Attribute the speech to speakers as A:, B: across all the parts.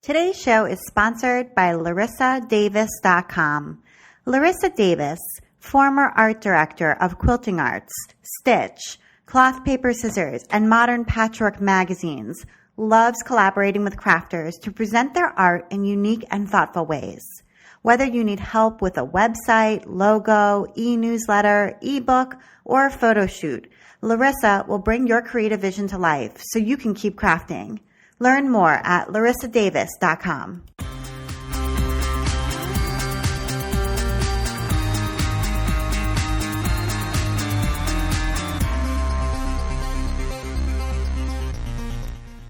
A: Today's show is sponsored by LarissaDavis.com. Larissa Davis, former art director of Quilting Arts, Stitch, Cloth Paper Scissors, and Modern Patchwork magazines, loves collaborating with crafters to present their art in unique and thoughtful ways. Whether you need help with a website, logo, e-newsletter, ebook, or a photo shoot, Larissa will bring your creative vision to life so you can keep crafting. Learn more at LarissaDavis.com.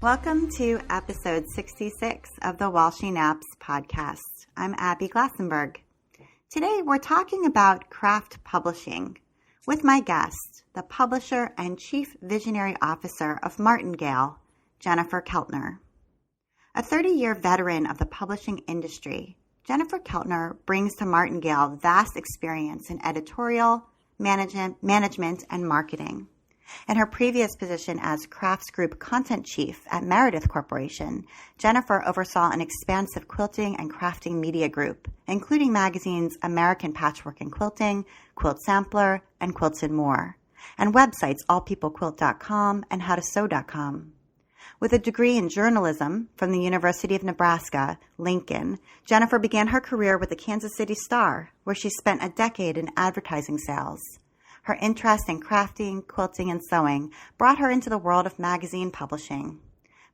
A: Welcome to episode 66 of the While She Naps podcast. I'm Abby Glassenberg. Today we're talking about craft publishing with my guest, the publisher and chief visionary officer of Martingale, Jennifer Keltner. A 30-year veteran of the publishing industry, Jennifer Keltner brings to Martingale vast experience in editorial, management, and marketing. In her previous position as Crafts Group Content Chief at Meredith Corporation, Jennifer oversaw an expansive quilting and crafting media group, including magazines American Patchwork and Quilting, Quilt Sampler, and Quilts and More, and websites allpeoplequilt.com and howtosew.com. With a degree in journalism from the University of Nebraska, Lincoln, Jennifer began her career with the Kansas City Star, where she spent a decade in advertising sales. Her interest in crafting, quilting, and sewing brought her into the world of magazine publishing.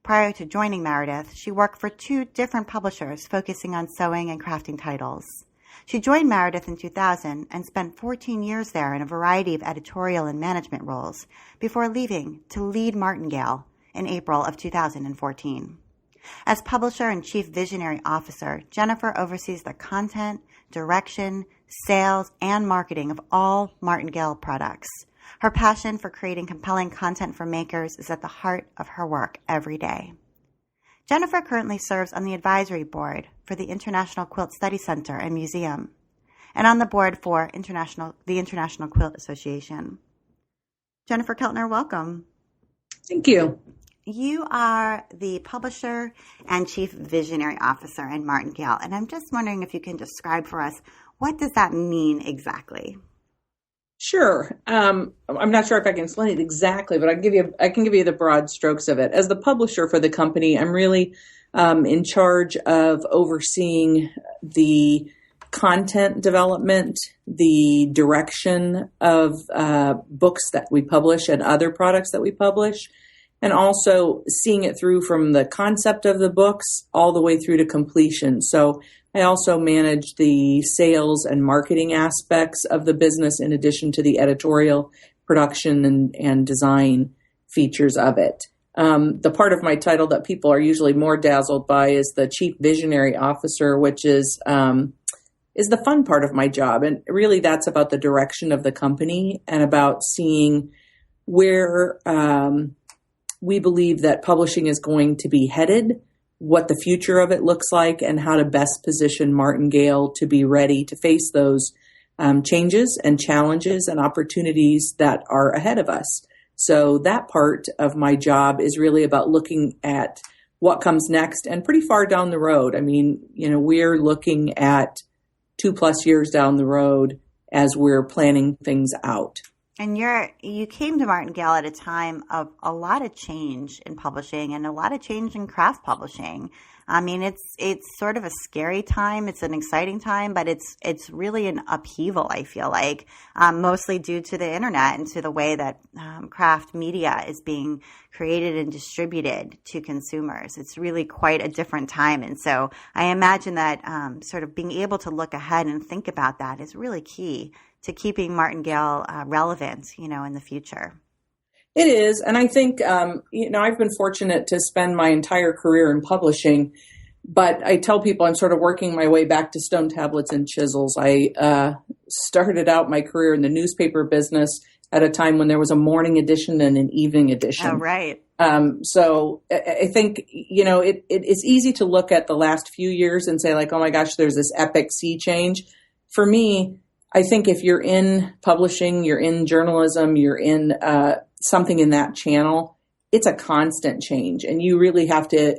A: Prior to joining Meredith, she worked for two different publishers focusing on sewing and crafting titles. She joined Meredith in 2000 and spent 14 years there in a variety of editorial and management roles before leaving to lead Martingale in April of 2014. As publisher and chief visionary officer, Jennifer oversees the content, direction, sales, and marketing of all Martingale products. Her passion for creating compelling content for makers is at the heart of her work every day. Jennifer currently serves on the advisory board for the International Quilt Study Center and Museum, and on the board for the International Quilt Association. Jennifer Keltner, welcome.
B: Thank you.
A: You are the publisher and chief visionary officer in Martingale, and I'm just wondering if you can describe for us, what does that mean exactly?
B: Sure. I'm not sure if I can explain it exactly, but I can give you the broad strokes of it. As the publisher for the company, I'm really in charge of overseeing the content development, the direction of books that we publish and other products that we publish, and also seeing it through from the concept of the books all the way through to completion. So I also manage the sales and marketing aspects of the business in addition to the editorial production and design features of it. The part of my title that people are usually more dazzled by is the chief visionary officer, which is the fun part of my job. And really that's about the direction of the company and about seeing where we believe that publishing is going to be headed, what the future of it looks like, and how to best position Martingale to be ready to face those changes and challenges and opportunities that are ahead of us. So that part of my job is really about looking at what comes next and pretty far down the road. I mean, we're looking at 2+ years down the road as we're planning things out.
A: And you came to Martingale at a time of a lot of change in publishing and a lot of change in craft publishing. I mean, it's sort of a scary time. It's an exciting time, but it's really an upheaval, I feel like, mostly due to the internet and to the way that craft media is being created and distributed to consumers. It's really quite a different time. And so I imagine that sort of being able to look ahead and think about that is really key to keeping Martingale relevant, in the future.
B: It is. And I think, I've been fortunate to spend my entire career in publishing, but I tell people I'm sort of working my way back to stone tablets and chisels. I started out my career in the newspaper business at a time when there was a morning edition and an evening edition.
A: Oh, right.
B: So I think, it's easy to look at the last few years and say like, oh my gosh, there's this epic sea change. For me, I think if you're in publishing, you're in journalism, you're in something in that channel, it's a constant change. And you really have to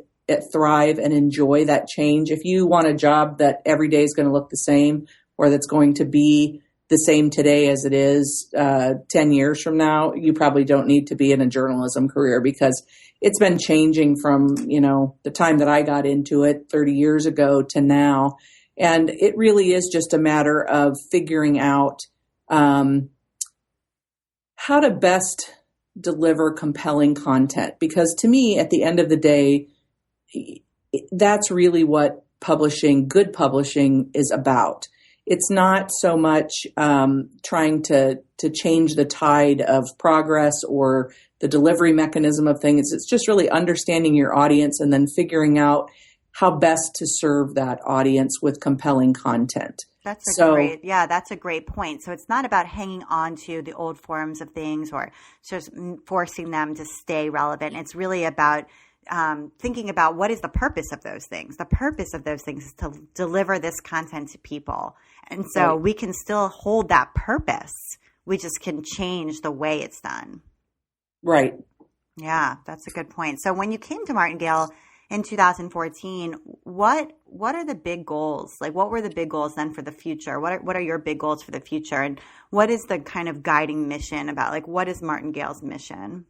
B: thrive and enjoy that change. If you want a job that every day is going to look the same, or that's going to be the same today as it is 10 years from now, you probably don't need to be in a journalism career, because it's been changing from, the time that I got into it 30 years ago to now. And it really is just a matter of figuring out how to best deliver compelling content. Because to me, at the end of the day, that's really what good publishing is about. It's not so much trying to change the tide of progress or the delivery mechanism of things. It's just really understanding your audience and then figuring out how best to serve that audience with compelling content.
A: That's a great point. So it's not about hanging on to the old forms of things or just forcing them to stay relevant. It's really about thinking about what is the purpose of those things. The purpose of those things is to deliver this content to people. And so we can still hold that purpose. We just can change the way it's done.
B: Right.
A: Yeah, that's a good point. So when you came to Martingale in 2014, what are the big goals? Like, what were the big goals then for the future? What are your big goals for the future? And what is the kind of guiding mission about? Like, what is Martingale's mission?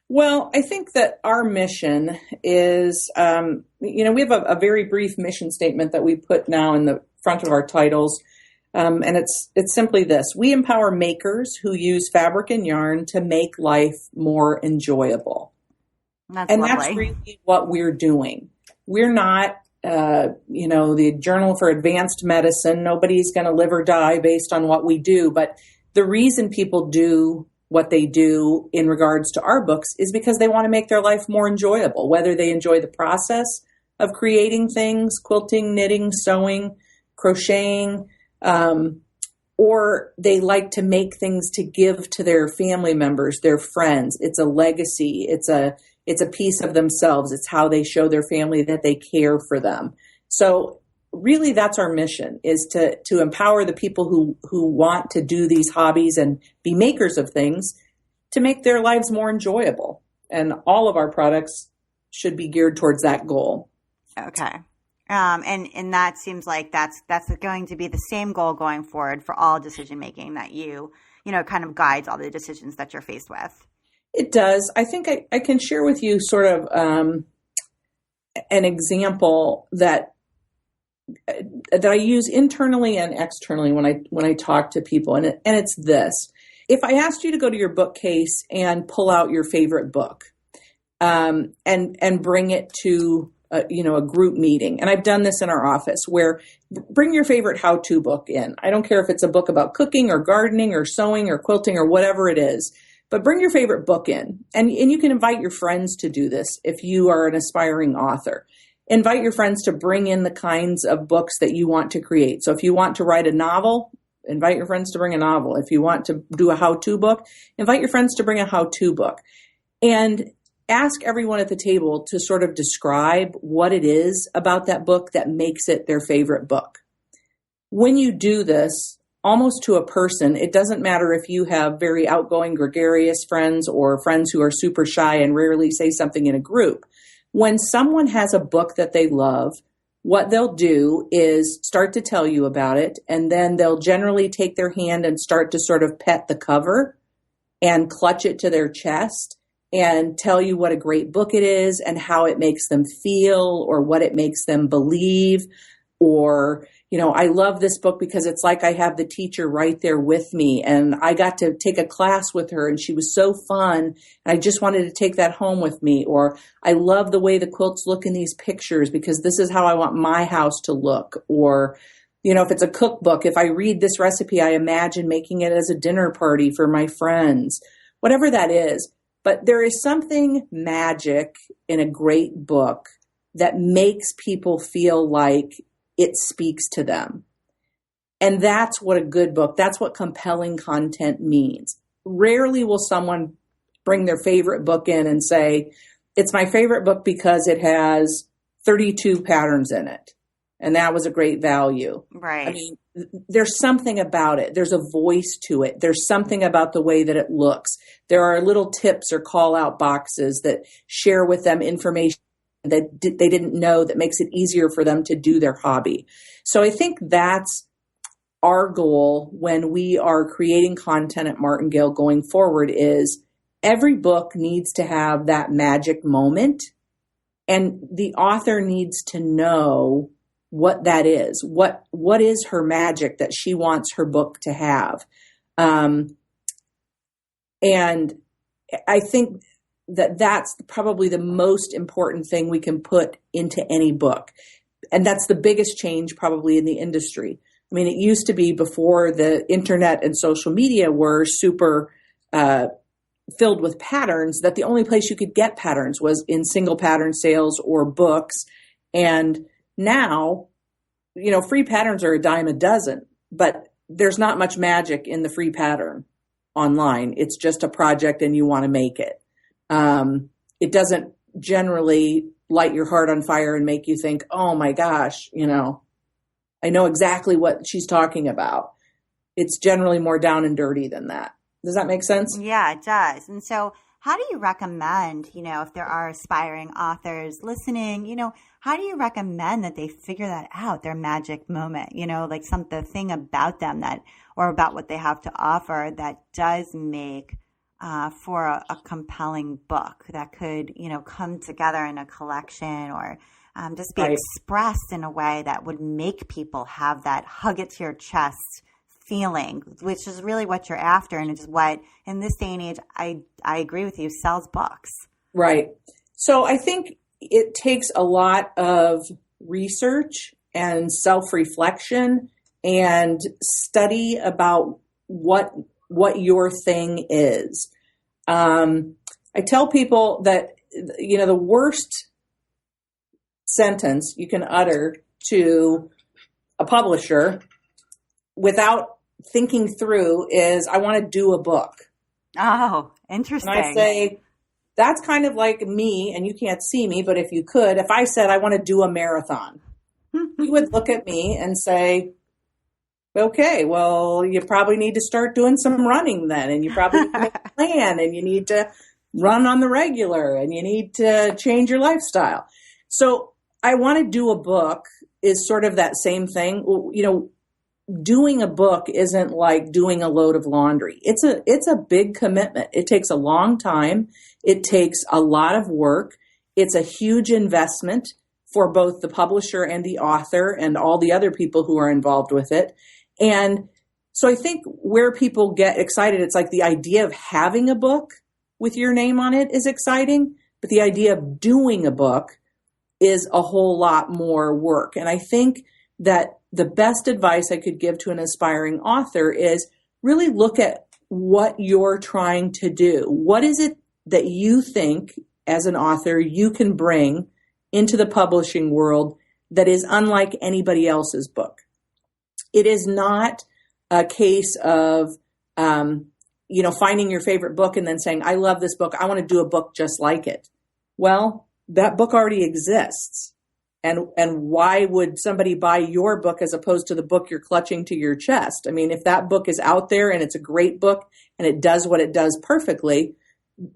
B: Well, I think that our mission is, we have a very brief mission statement that we put now in the front of our titles. And it's simply this: we empower makers who use fabric and yarn to make life more enjoyable. That's really what we're doing. We're not, the Journal for Advanced Medicine. Nobody's going to live or die based on what we do. But the reason people do what they do in regards to our books is because they want to make their life more enjoyable, whether they enjoy the process of creating things, quilting, knitting, sewing, crocheting, or they like to make things to give to their family members, their friends. It's a legacy. It's a piece of themselves. It's how they show their family that they care for them. So really, that's our mission, is to empower the people who want to do these hobbies and be makers of things to make their lives more enjoyable. And all of our products should be geared towards that goal.
A: Okay. And that seems like that's going to be the same goal going forward for all decision making, that you kind of guides all the decisions that you're faced with.
B: It does. I think I can share with you sort of an example that I use internally and externally when I talk to people, and it's this: if I asked you to go to your bookcase and pull out your favorite book, and bring it to a group meeting, and I've done this in our office, where bring your favorite how-to book in. I don't care if it's a book about cooking or gardening or sewing or quilting or whatever it is, but bring your favorite book in, and you can invite your friends to do this if you are an aspiring author. Invite your friends to bring in the kinds of books that you want to create. So if you want to write a novel, invite your friends to bring a novel. If you want to do a how-to book, invite your friends to bring a how-to book. And ask everyone at the table to sort of describe what it is about that book that makes it their favorite book. When you do this, almost to a person, it doesn't matter if you have very outgoing, gregarious friends or friends who are super shy and rarely say something in a group. When someone has a book that they love, what they'll do is start to tell you about it, and then they'll generally take their hand and start to sort of pet the cover and clutch it to their chest and tell you what a great book it is and how it makes them feel, or what it makes them believe, or, I love this book because it's like I have the teacher right there with me, and I got to take a class with her and she was so fun, and I just wanted to take that home with me. Or I love the way the quilts look in these pictures because this is how I want my house to look. Or, if it's a cookbook, if I read this recipe, I imagine making it as a dinner party for my friends, whatever that is. But there is something magic in a great book that makes people feel like it speaks to them. And that's what a good book, that's what compelling content means. Rarely will someone bring their favorite book in and say, it's my favorite book because it has 32 patterns in it, and that was a great value.
A: Right.
B: I mean, there's something about it. There's a voice to it. There's something about the way that it looks. There are little tips or call out boxes that share with them information that they didn't know, that makes it easier for them to do their hobby. So I think that's our goal when we are creating content at Martingale going forward, is every book needs to have that magic moment, and the author needs to know what that is. What is her magic that she wants her book to have? And I think that that's probably the most important thing we can put into any book. And that's the biggest change probably in the industry. I mean, it used to be, before the internet and social media were super filled with patterns, that the only place you could get patterns was in single pattern sales or books. And now, free patterns are a dime a dozen, but there's not much magic in the free pattern online. It's just a project and you want to make it. It doesn't generally light your heart on fire and make you think, oh my gosh, I know exactly what she's talking about. It's generally more down and dirty than that. Does that make sense?
A: Yeah, it does. And so how do you recommend, if there are aspiring authors listening, how do you recommend that they figure that out, their magic moment, like the thing about them or about what they have to offer that does make for a compelling book that could, come together in a collection or just be expressed in a way that would make people have that hug it to your chest feeling, which is really what you're after. And it's what, in this day and age, I agree with you, sells books.
B: Right. So I think it takes a lot of research and self-reflection and study about what your thing is. I tell people that, the worst sentence you can utter to a publisher without thinking through is, I want to do a book.
A: Oh, interesting.
B: And I say, that's kind of like me, and you can't see me, but if you could, if I said I want to do a marathon, you would look at me and say, okay, well, you probably need to start doing some running then, and you probably need to make a plan, and you need to run on the regular, and you need to change your lifestyle. So I want to do a book is sort of that same thing. Doing a book isn't like doing a load of laundry. It's a big commitment. It takes a long time. It takes a lot of work. It's a huge investment for both the publisher and the author and all the other people who are involved with it. And so I think where people get excited, it's like the idea of having a book with your name on it is exciting, but the idea of doing a book is a whole lot more work. And I think that the best advice I could give to an aspiring author is really look at what you're trying to do. What is it that you think as an author you can bring into the publishing world that is unlike anybody else's book? It is not a case of, finding your favorite book and then saying, I love this book. I want to do a book just like it. Well, that book already exists. And why would somebody buy your book as opposed to the book you're clutching to your chest? I mean, if that book is out there and it's a great book and it does what it does perfectly,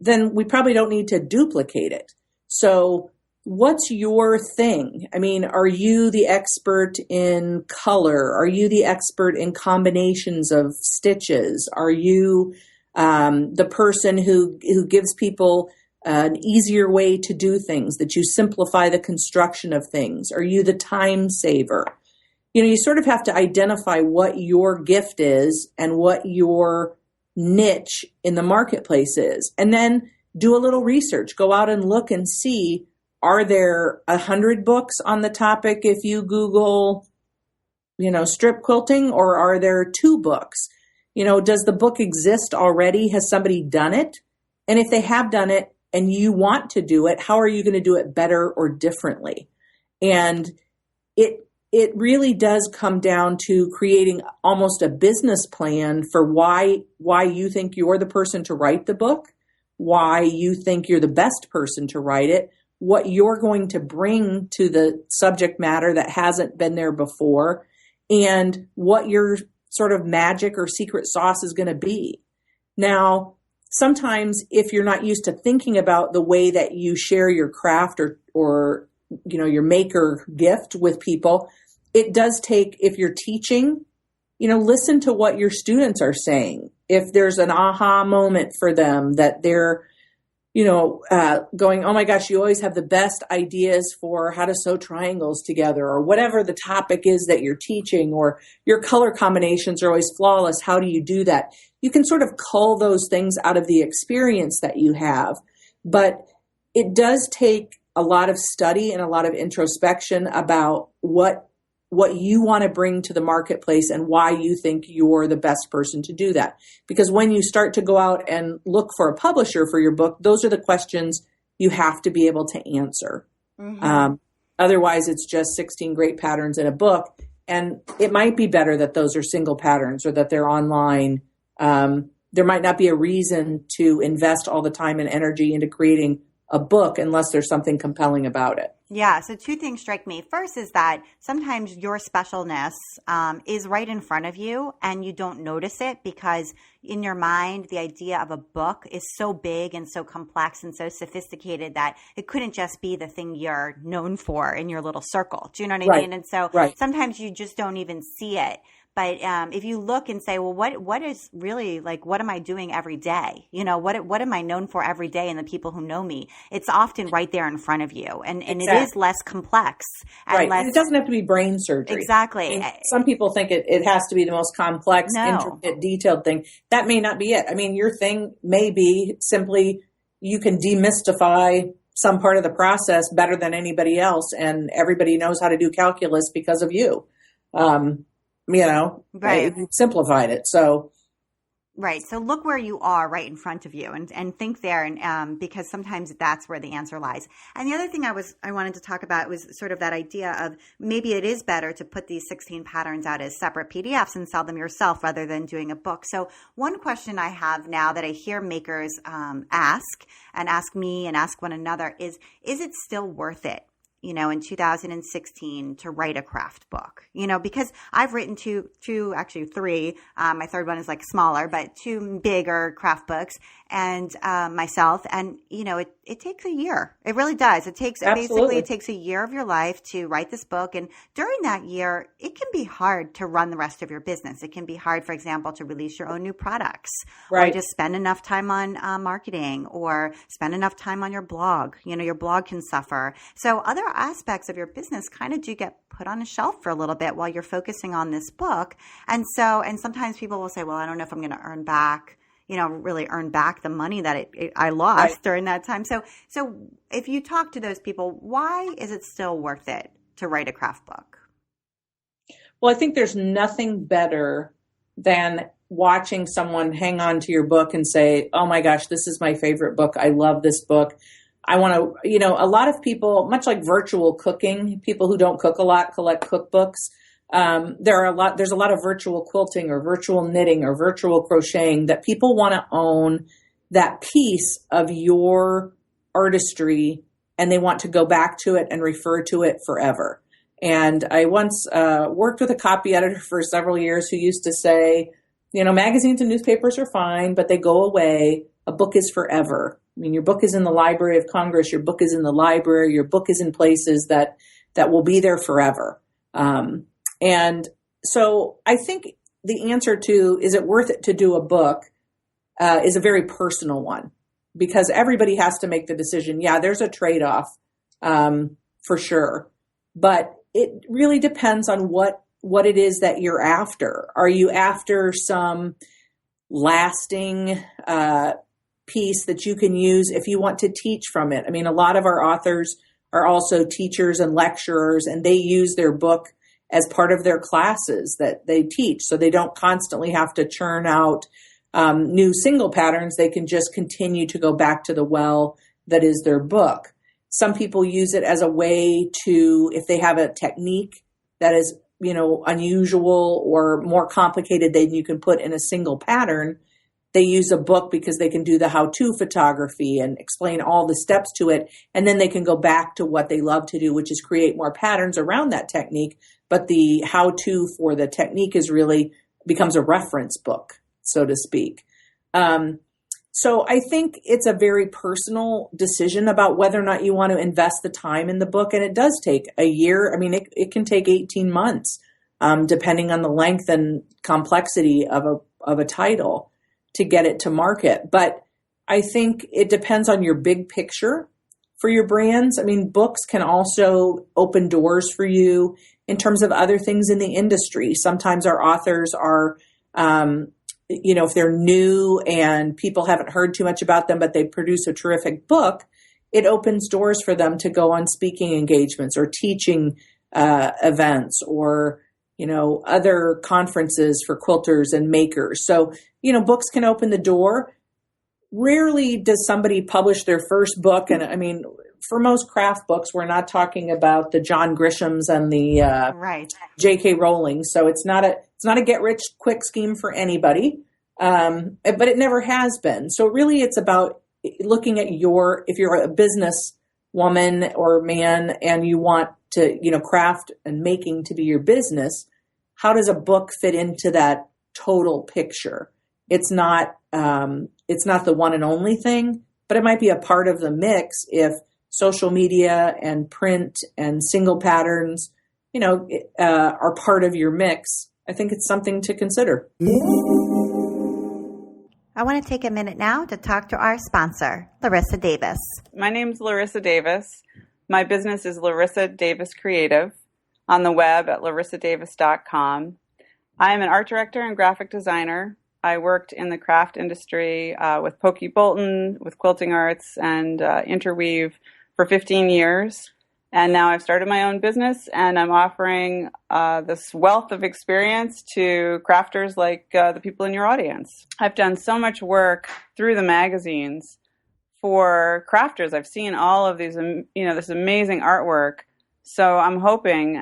B: then we probably don't need to duplicate it. So what's your thing? I mean, are you the expert in color? Are you the expert in combinations of stitches? Are you the person who gives people an easier way to do things, that you simplify the construction of things? Are you the time saver? You sort of have to identify what your gift is and what your niche in the marketplace is. And then do a little research. Go out and look and see, are there 100 books on the topic if you Google, strip quilting, or are there 2 books? Does the book exist already? Has somebody done it? And if they have done it, and you want to do it, how are you going to do it better or differently? And it really does come down to creating almost a business plan for why you think you're the person to write the book, why you think you're the best person to write it, what you're going to bring to the subject matter that hasn't been there before, and what your sort of magic or secret sauce is going to be. Now, sometimes if you're not used to thinking about the way that you share your craft or your maker gift with people, it does take, if you're teaching, listen to what your students are saying. If there's an aha moment for them that they're, going, oh my gosh, you always have the best ideas for how to sew triangles together, or whatever the topic is that you're teaching, or your color combinations are always flawless. How do you do that? You can sort of cull those things out of the experience that you have, but it does take a lot of study and a lot of introspection about what you want to bring to the marketplace and why you think you're the best person to do that. Because when you start to go out and look for a publisher for your book, those are the questions you have to be able to answer. Mm-hmm. Otherwise, it's just 16 great patterns in a book. And it might be better that those are single patterns or that they're online. There might not be a reason to invest all the time and energy into creating a book unless there's something compelling about it.
A: Yeah. So two things strike me. First is that sometimes your specialness is right in front of you and you don't notice it because in your mind, the idea of a book is so big and so complex and so sophisticated that it couldn't just be the thing you're known for in your little circle. Do you know what I mean? And so sometimes you just don't even see it. But if you look and say, well, what is really like, what am I doing every day? What am I known for every day? And the people who know me, it's often right there in front of you. And exactly. It is less complex. And
B: it doesn't have to be brain surgery.
A: Exactly.
B: Some people think it has to be the most complex, intricate, detailed thing. That may not be it. I mean, your thing may be simply you can demystify some part of the process better than anybody else. And everybody knows how to do calculus because of you. Right. You simplified it. So,
A: right. So look where you are right in front of you and think there. And, because sometimes that's where the answer lies. And the other thing I wanted to talk about was sort of that idea of maybe it is better to put these 16 patterns out as separate PDFs and sell them yourself rather than doing a book. So one question I have now that I hear makers, ask me and ask one another is it still worth it? In 2016 to write a craft book, because I've written actually three. My third one is like smaller, but two bigger craft books and myself. And, it takes a year. It really does. It takes a year of your life to write this book. And during that year, it can be hard to run the rest of your business. It can be hard, for example, to release your own new products or just spend enough time on marketing or spend enough time on your blog. Your blog can suffer. So other aspects of your business kind of do get put on a shelf for a little bit while you're focusing on this book. And sometimes people will say, well, I don't know if I'm going to really earn back the money that I lost during that time. So if you talk to those people, why is it still worth it to write a craft book?
B: Well, I think there's nothing better than watching someone hang on to your book and say, oh my gosh, this is my favorite book. I love this book. I want to, a lot of people, much like virtual cooking, people who don't cook a lot collect cookbooks. There's a lot of virtual quilting or virtual knitting or virtual crocheting that people want to own that piece of your artistry and they want to go back to it and refer to it forever. And I once worked with a copy editor for several years who used to say, magazines and newspapers are fine, but they go away. A book is forever. I mean, your book is in the Library of Congress. Your book is in the library. Your book is in places that will be there forever. And so I think the answer to, is it worth it to do a book, is a very personal one because everybody has to make the decision. Yeah, there's a trade-off, for sure, but it really depends on what it is that you're after. Are you after some lasting, piece that you can use if you want to teach from it? I mean, a lot of our authors are also teachers and lecturers, and they use their book as part of their classes that they teach. So they don't constantly have to churn out new single patterns. They can just continue to go back to the well that is their book. Some people use it as a way to, if they have a technique that is, unusual or more complicated than you can put in a single pattern, they use a book because they can do the how-to photography and explain all the steps to it. And then they can go back to what they love to do, which is create more patterns around that technique. But the how-to for the technique becomes a reference book, so to speak. So I think it's a very personal decision about whether or not you want to invest the time in the book. And it does take a year. I mean, it can take 18 months, depending on the length and complexity of a title to get it to market. But I think it depends on your big picture for your brands. I mean, books can also open doors for you in terms of other things in the industry. Sometimes our authors are, if they're new and people haven't heard too much about them, but they produce a terrific book, it opens doors for them to go on speaking engagements or teaching events or, other conferences for quilters and makers. So, books can open the door. Rarely does somebody publish their first book. And I mean, for most craft books, we're not talking about the John Grishams and the
A: right.
B: J.K. Rowling. So it's not a get rich quick scheme for anybody, but it never has been. So really, it's about looking at if you're a business woman or man and you want to, craft and making to be your business, how does a book fit into that total picture? It's not the one and only thing, but it might be a part of the mix if social media and print and single patterns, are part of your mix. I think it's something to consider.
A: I want to take a minute now to talk to our sponsor, Larissa Davis.
C: My name's Larissa Davis. My business is Larissa Davis Creative on the web at larissadavis.com. I am an art director and graphic designer. I worked in the craft industry with Pokey Bolton, with Quilting Arts, and Interweave for 15 years. And now I've started my own business, and I'm offering this wealth of experience to crafters like the people in your audience. I've done so much work through the magazines for crafters. I've seen all of these, this amazing artwork. So I'm hoping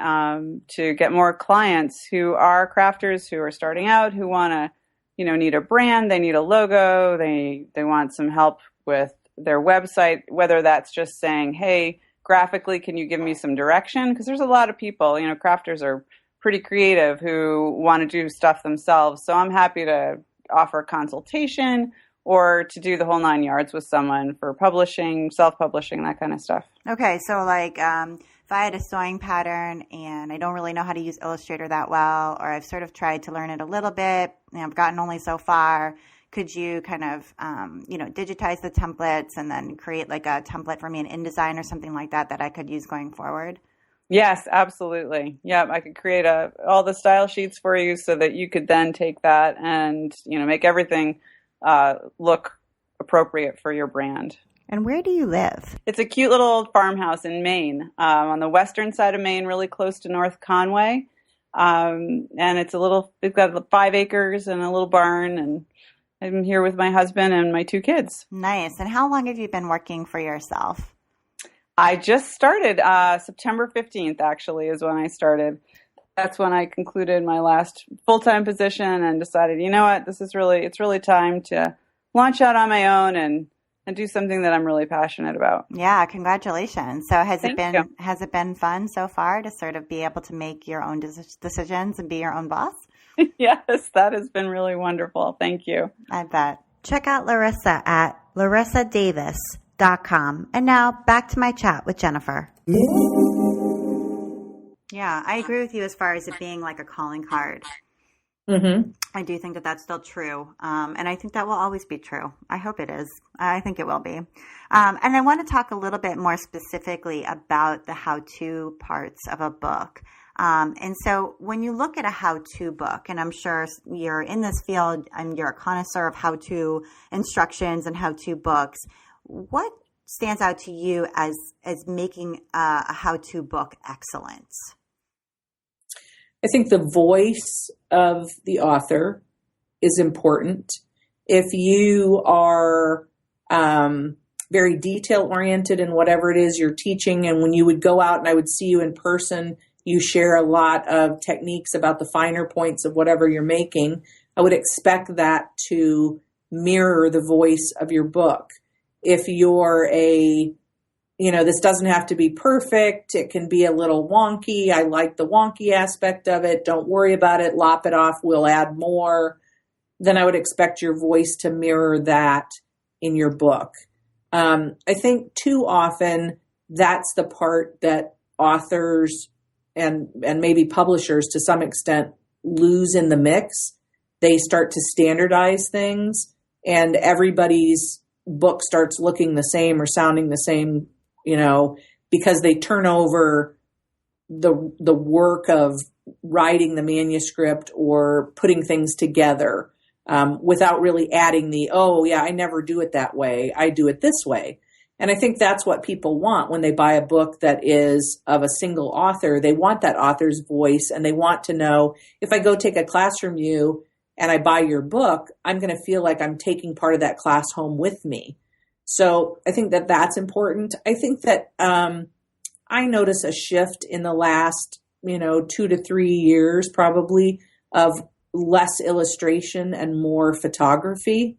C: to get more clients who are crafters, who are starting out, who want to need a brand, they need a logo, they want some help with their website, whether that's just saying, hey, graphically, can you give me some direction? Because there's a lot of people, crafters are pretty creative who want to do stuff themselves. So I'm happy to offer a consultation or to do the whole 9 yards with someone for publishing, self-publishing, that kind of stuff.
A: Okay, so if I had a sewing pattern and I don't really know how to use Illustrator that well, or I've sort of tried to learn it a little bit, and I've gotten only so far, could you kind of, digitize the templates and then create like a template for me in InDesign or something like that I could use going forward?
C: Yes, absolutely. Yeah, I could create all the style sheets for you so that you could then take that and, make everything look appropriate for your brand.
A: And where do you live?
C: It's a cute little old farmhouse in Maine, on the western side of Maine, really close to North Conway. And it's we've got 5 acres and a little barn, and I'm here with my husband and my 2 kids.
A: Nice. And how long have you been working for yourself?
C: I just started, September 15th actually is when I started. That's when I concluded my last full-time position and decided, you know what, it's really time to launch out on my own and do something that I'm really passionate about.
A: Yeah, congratulations. So has
C: Thank
A: it been fun so far to sort of be able to make your own decisions and be your own boss?
C: Yes, that has been really wonderful. Thank you.
A: I bet. Check out Larissa at larissadavis.com. And now back to my chat with Jennifer. Yeah, I agree with you as far as it being like a calling card.
B: Mm-hmm.
A: I do think that that's still true. And I think that will always be true. I hope it is. I think it will be. And I want to talk a little bit more specifically about the how-to parts of a book. And so when you look at a how-to book, and I'm sure you're in this field and you're a connoisseur of how-to instructions and how-to books, what stands out to you as making a how-to book excellent?
B: I think the voice of the author is important. If you are very detail-oriented in whatever it is you're teaching, and when you would go out and I would see you in person, you share a lot of techniques about the finer points of whatever you're making, I would expect that to mirror the voice of your book. If you're this doesn't have to be perfect. It can be a little wonky. I like the wonky aspect of it. Don't worry about it. Lop it off. We'll add more. Then I would expect your voice to mirror that in your book. I think too often that's the part that authors and maybe publishers to some extent lose in the mix. They start to standardize things and everybody's book starts looking the same or sounding the same, because they turn over the work of writing the manuscript or putting things together without really adding I never do it that way. I do it this way. And I think that's what people want when they buy a book that is of a single author. They want that author's voice and they want to know, if I go take a class from you and I buy your book, I'm going to feel like I'm taking part of that class home with me. So I think that that's important. I think that I notice a shift in the last, 2 to 3 years probably of less illustration and more photography.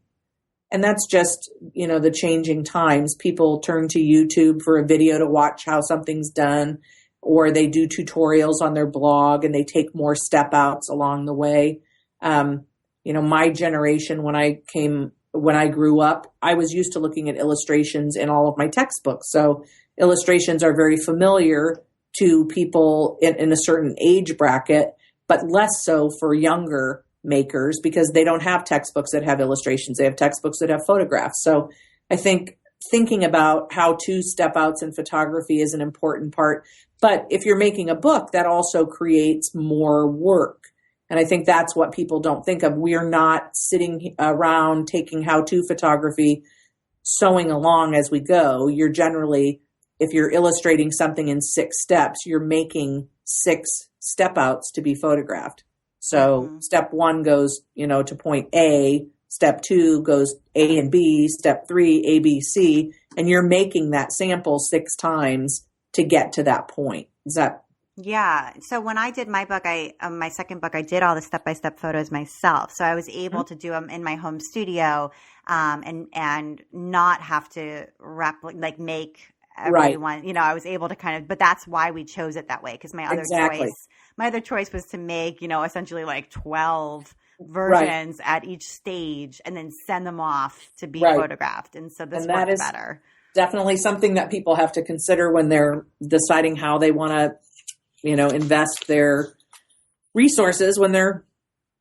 B: And that's just, the changing times. People turn to YouTube for a video to watch how something's done, or they do tutorials on their blog and they take more step outs along the way. My generation, when I grew up, I was used to looking at illustrations in all of my textbooks. So illustrations are very familiar to people in a certain age bracket, but less so for younger makers because they don't have textbooks that have illustrations. They have textbooks that have photographs. So I think thinking about how to step outs in photography is an important part. But if you're making a book, that also creates more work. And I think that's what people don't think of. We are not sitting around taking how-to photography, sewing along as we go. You're generally, if you're illustrating something in 6 steps, you're making 6 step outs to be photographed. So step 1 goes, to point A, step 2 goes A and B, step 3, A, B, C, and you're making that sample 6 times to get to that point. Is that?
A: Yeah. So when I did my book, my second book, I did all the step-by-step photos myself. So I was able to do them in my home studio, and not have to make everyone,
B: right.
A: I was able to but that's why we chose it that way. Cause my other choice was to make, essentially 12 versions at each stage and then send them off to be photographed. And so this worked better.
B: Definitely something that people have to consider when they're deciding how they want to, invest their resources when they're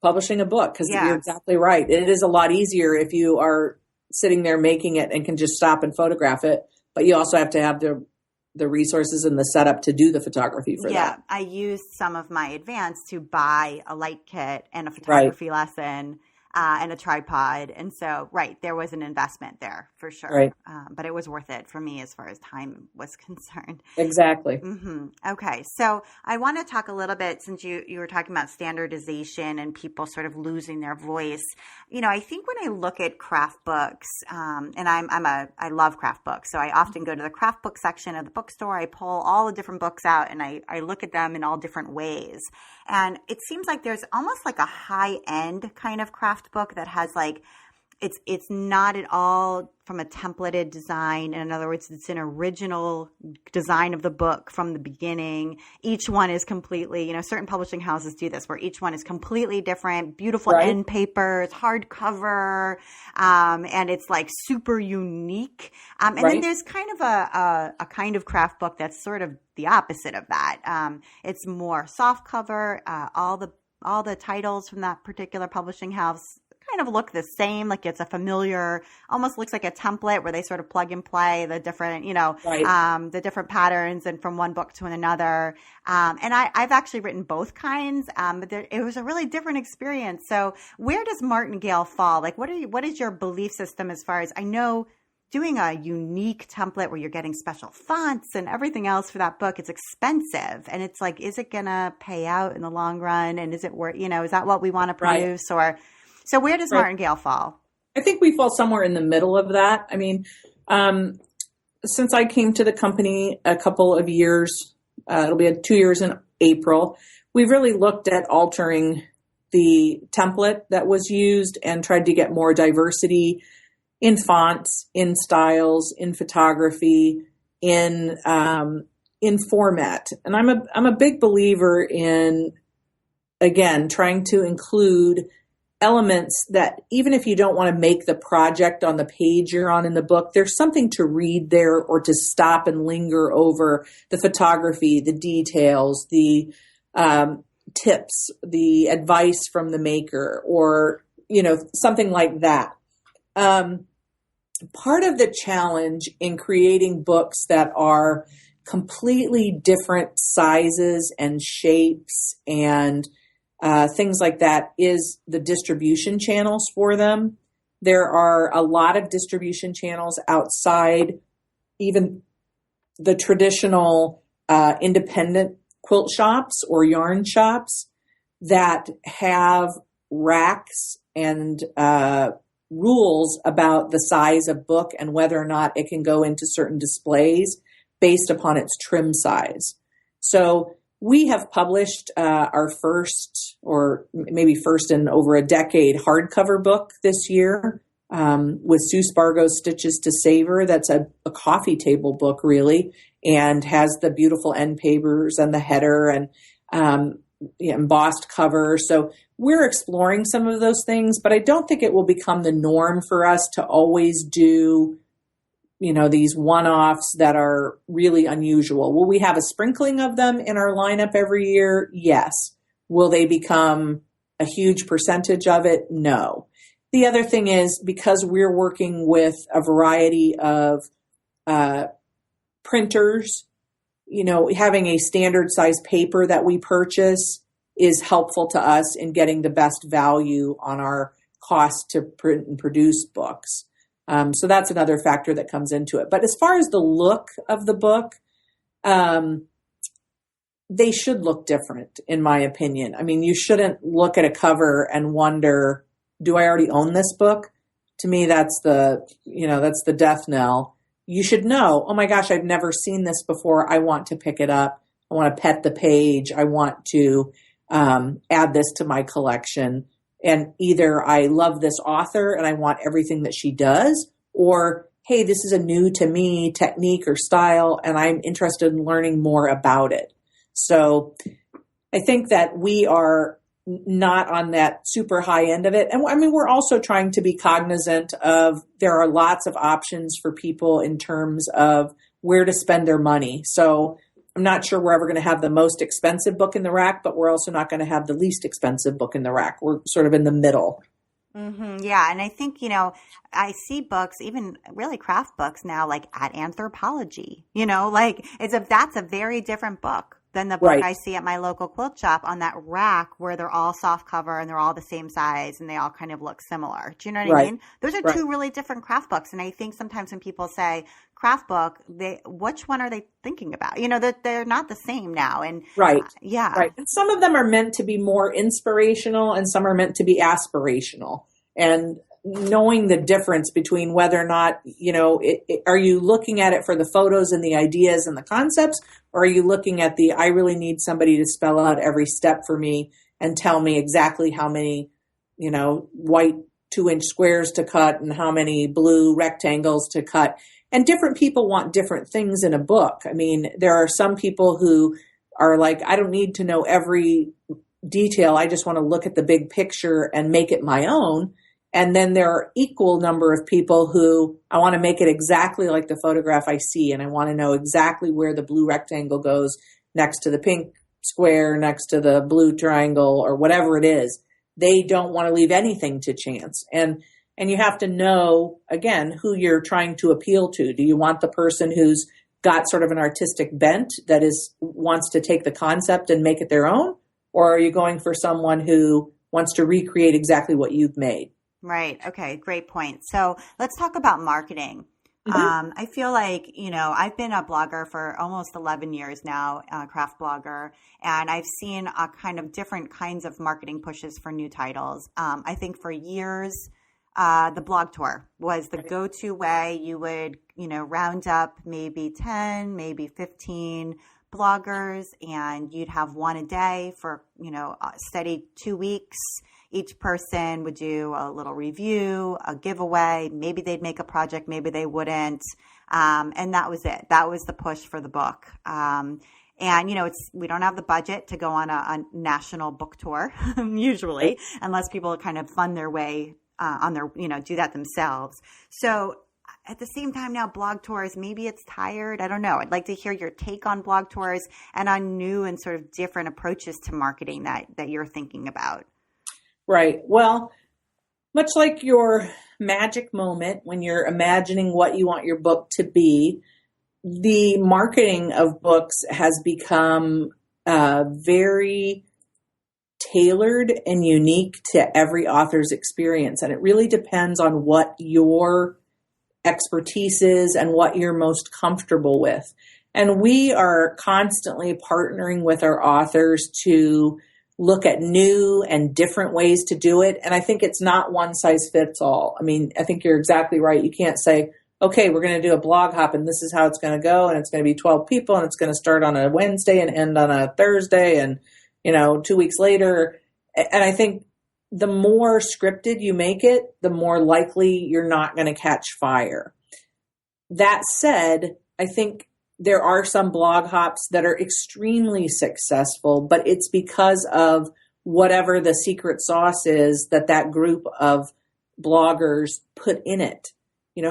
B: publishing a book. Cause you're exactly right. It is a lot easier if you are sitting there making it and can just stop and photograph it. But you also have to have the resources and the setup to do the photography for that.
A: Yeah, I used some of my advance to buy a light kit and a photography lesson and a tripod. And so, there was an investment there for sure.
B: Right.
A: But it was worth it for me as far as time was concerned.
B: Exactly.
A: Mm-hmm. Okay. So I want to talk a little bit, since you were talking about standardization and people sort of losing their voice. I think when I look at craft books, and I love craft books. So I often go to the craft book section of the bookstore. I pull all the different books out and I look at them in all different ways. And it seems like there's almost like a high-end kind of craft book that has it's not at all from a templated design. In other words, it's an original design of the book from the beginning. Each one is completely, certain publishing houses do this, where each one is completely different, beautiful end papers, hardcover, and it's super unique. And then there's kind of a kind of craft book that's sort of the opposite of that. It's more soft cover. All the titles from that particular publishing house kind of look the same, like it's a familiar, almost looks like a template where they sort of plug and play the different, the different patterns and from one book to another. And I've actually written both kinds, but it was a really different experience. So where does Martingale fall? What is your belief system as far as, I know doing a unique template where you're getting special fonts and everything else for that book, it's expensive. And it's is it going to pay out in the long run? And is it worth, is that what we want to produce? So where does Martingale fall?
B: I think we fall somewhere in the middle of that. I mean, since I came to the company a couple of years, it'll be 2 years in April, we've really looked at altering the template that was used and tried to get more diversity in fonts, in styles, in photography, in format. And I'm a big believer in, again, trying to include elements that even if you don't want to make the project on the page you're on in the book, there's something to read there or to stop and linger over the photography, the details, the tips, the advice from the maker, or, something like that. Part of the challenge in creating books that are completely different sizes and shapes and things like that is the distribution channels for them. There are a lot of distribution channels outside even the traditional independent quilt shops or yarn shops that have racks and rules about the size of book and whether or not it can go into certain displays based upon its trim size. So we have published our first, or maybe first in over a decade, hardcover book this year with Sue Spargo's Stitches to Savor. That's a coffee table book, really, and has the beautiful end papers and the header and embossed cover. So we're exploring some of those things, but I don't think it will become the norm for us to always do these one-offs that are really unusual. Will we have a sprinkling of them in our lineup every year? Yes. Will they become a huge percentage of it? No. The other thing is, because we're working with a variety of printers, having a standard size paper that we purchase is helpful to us in getting the best value on our cost to print and produce books. So that's another factor that comes into it. But as far as the look of the book, they should look different, in my opinion. I mean, you shouldn't look at a cover and wonder, do I already own this book? To me, that's the death knell. You should know, oh my gosh, I've never seen this before. I want to pick it up. I want to pet the page. I want to add this to my collection. And either I love this author and I want everything that she does, or, hey, this is a new to me technique or style, and I'm interested in learning more about it. So I think that we are not on that super high end of it. And I mean, we're also trying to be cognizant of there are lots of options for people in terms of where to spend their money. So I'm not sure we're ever going to have the most expensive book in the rack, but we're also not going to have the least expensive book in the rack. We're sort of in the middle.
A: Mm-hmm. Yeah. And I think, I see books, even really craft books now, like at Anthropology, that's a very different book than the book
B: Right.
A: I see at my local quilt shop on that rack where they're all soft cover and they're all the same size and they all kind of look similar. Do you know what I
B: Right.
A: mean? Those are
B: Right.
A: two really different craft books. And I think sometimes when people say craft book, which one are they thinking about? That they're not the same now. And
B: Right.
A: yeah.
B: Right. And some of them are meant to be more inspirational and some are meant to be aspirational. And knowing the difference between whether or not, are you looking at it for the photos and the ideas and the concepts, or are you looking at I really need somebody to spell out every step for me and tell me exactly how many, white 2-inch squares to cut and how many blue rectangles to cut. And different people want different things in a book. I mean, there are some people who are like, I don't need to know every detail. I just want to look at the big picture and make it my own. And then there are equal number of people who I want to make it exactly like the photograph I see. And I want to know exactly where the blue rectangle goes next to the pink square, next to the blue triangle, or whatever it is. They don't want to leave anything to chance. And you have to know, again, who you're trying to appeal to. Do you want the person who's got sort of an artistic bent that wants to take the concept and make it their own? Or are you going for someone who wants to recreate exactly what you've made?
A: Right. Okay. Great point. So let's talk about marketing.
B: Mm-hmm.
A: I feel like, I've been a blogger for almost 11 years now, a craft blogger, and I've seen a kind of different kinds of marketing pushes for new titles. I think for years, the blog tour was the go-to way. You would, round up maybe 10, maybe 15 bloggers, and you'd have one a day for, a steady 2 weeks. Each person would do a little review, a giveaway. Maybe they'd make a project, maybe they wouldn't. And that was it. That was the push for the book. And, we don't have the budget to go on a national book tour usually, unless people kind of fund their way on their, do that themselves. So at the same time now, blog tours, maybe it's tired. I don't know. I'd like to hear your take on blog tours and on new and sort of different approaches to marketing that you're thinking about.
B: Right. Well, much like your magic moment when you're imagining what you want your book to be, the marketing of books has become very tailored and unique to every author's experience. And it really depends on what your expertise is and what you're most comfortable with. And we are constantly partnering with our authors to look at new and different ways to do it. And I think it's not one size fits all. I mean, I think you're exactly right. You can't say, okay, we're going to do a blog hop and this is how it's going to go. And it's going to be 12 people and it's going to start on a Wednesday and end on a Thursday. And, 2 weeks later. And I think the more scripted you make it, the more likely you're not going to catch fire. That said, I think there are some blog hops that are extremely successful, but it's because of whatever the secret sauce is that group of bloggers put in it.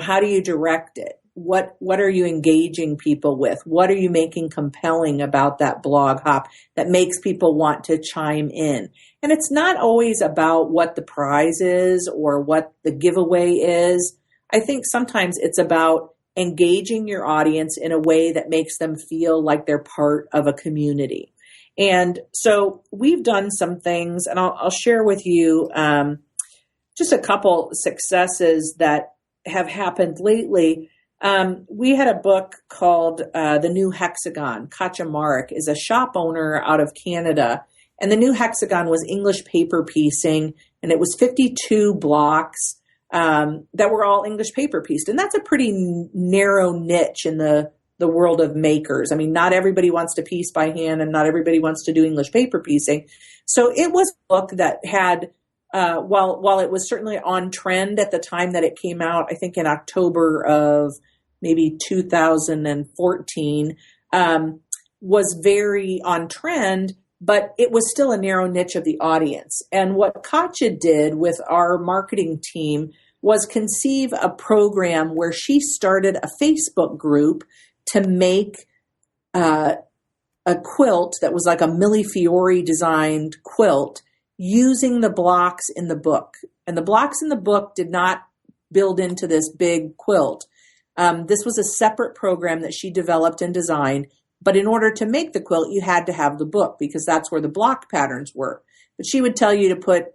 B: How do you direct it? What are you engaging people with? What are you making compelling about that blog hop that makes people want to chime in? And it's not always about what the prize is or what the giveaway is. I think sometimes it's about engaging your audience in a way that makes them feel like they're part of a community. And so we've done some things, and I'll share with you just a couple successes that have happened lately. We had a book called The New Hexagon. Katja Marek is a shop owner out of Canada. And The New Hexagon was English paper piecing, and it was 52 blocks that were all English paper pieced. And that's a pretty narrow niche in the world of makers. I mean, not everybody wants to piece by hand, and not everybody wants to do English paper piecing. So it was a book that had, while it was certainly on trend at the time that it came out, I think in October of maybe 2014, was very on trend, but it was still a narrow niche of the audience. And what Katja did with our marketing team was conceive a program where she started a Facebook group to make a quilt that was like a Millefiori designed quilt using the blocks in the book. And the blocks in the book did not build into this big quilt. This was a separate program that she developed and designed. But in order to make the quilt, you had to have the book because that's where the block patterns were. But she would tell you to put,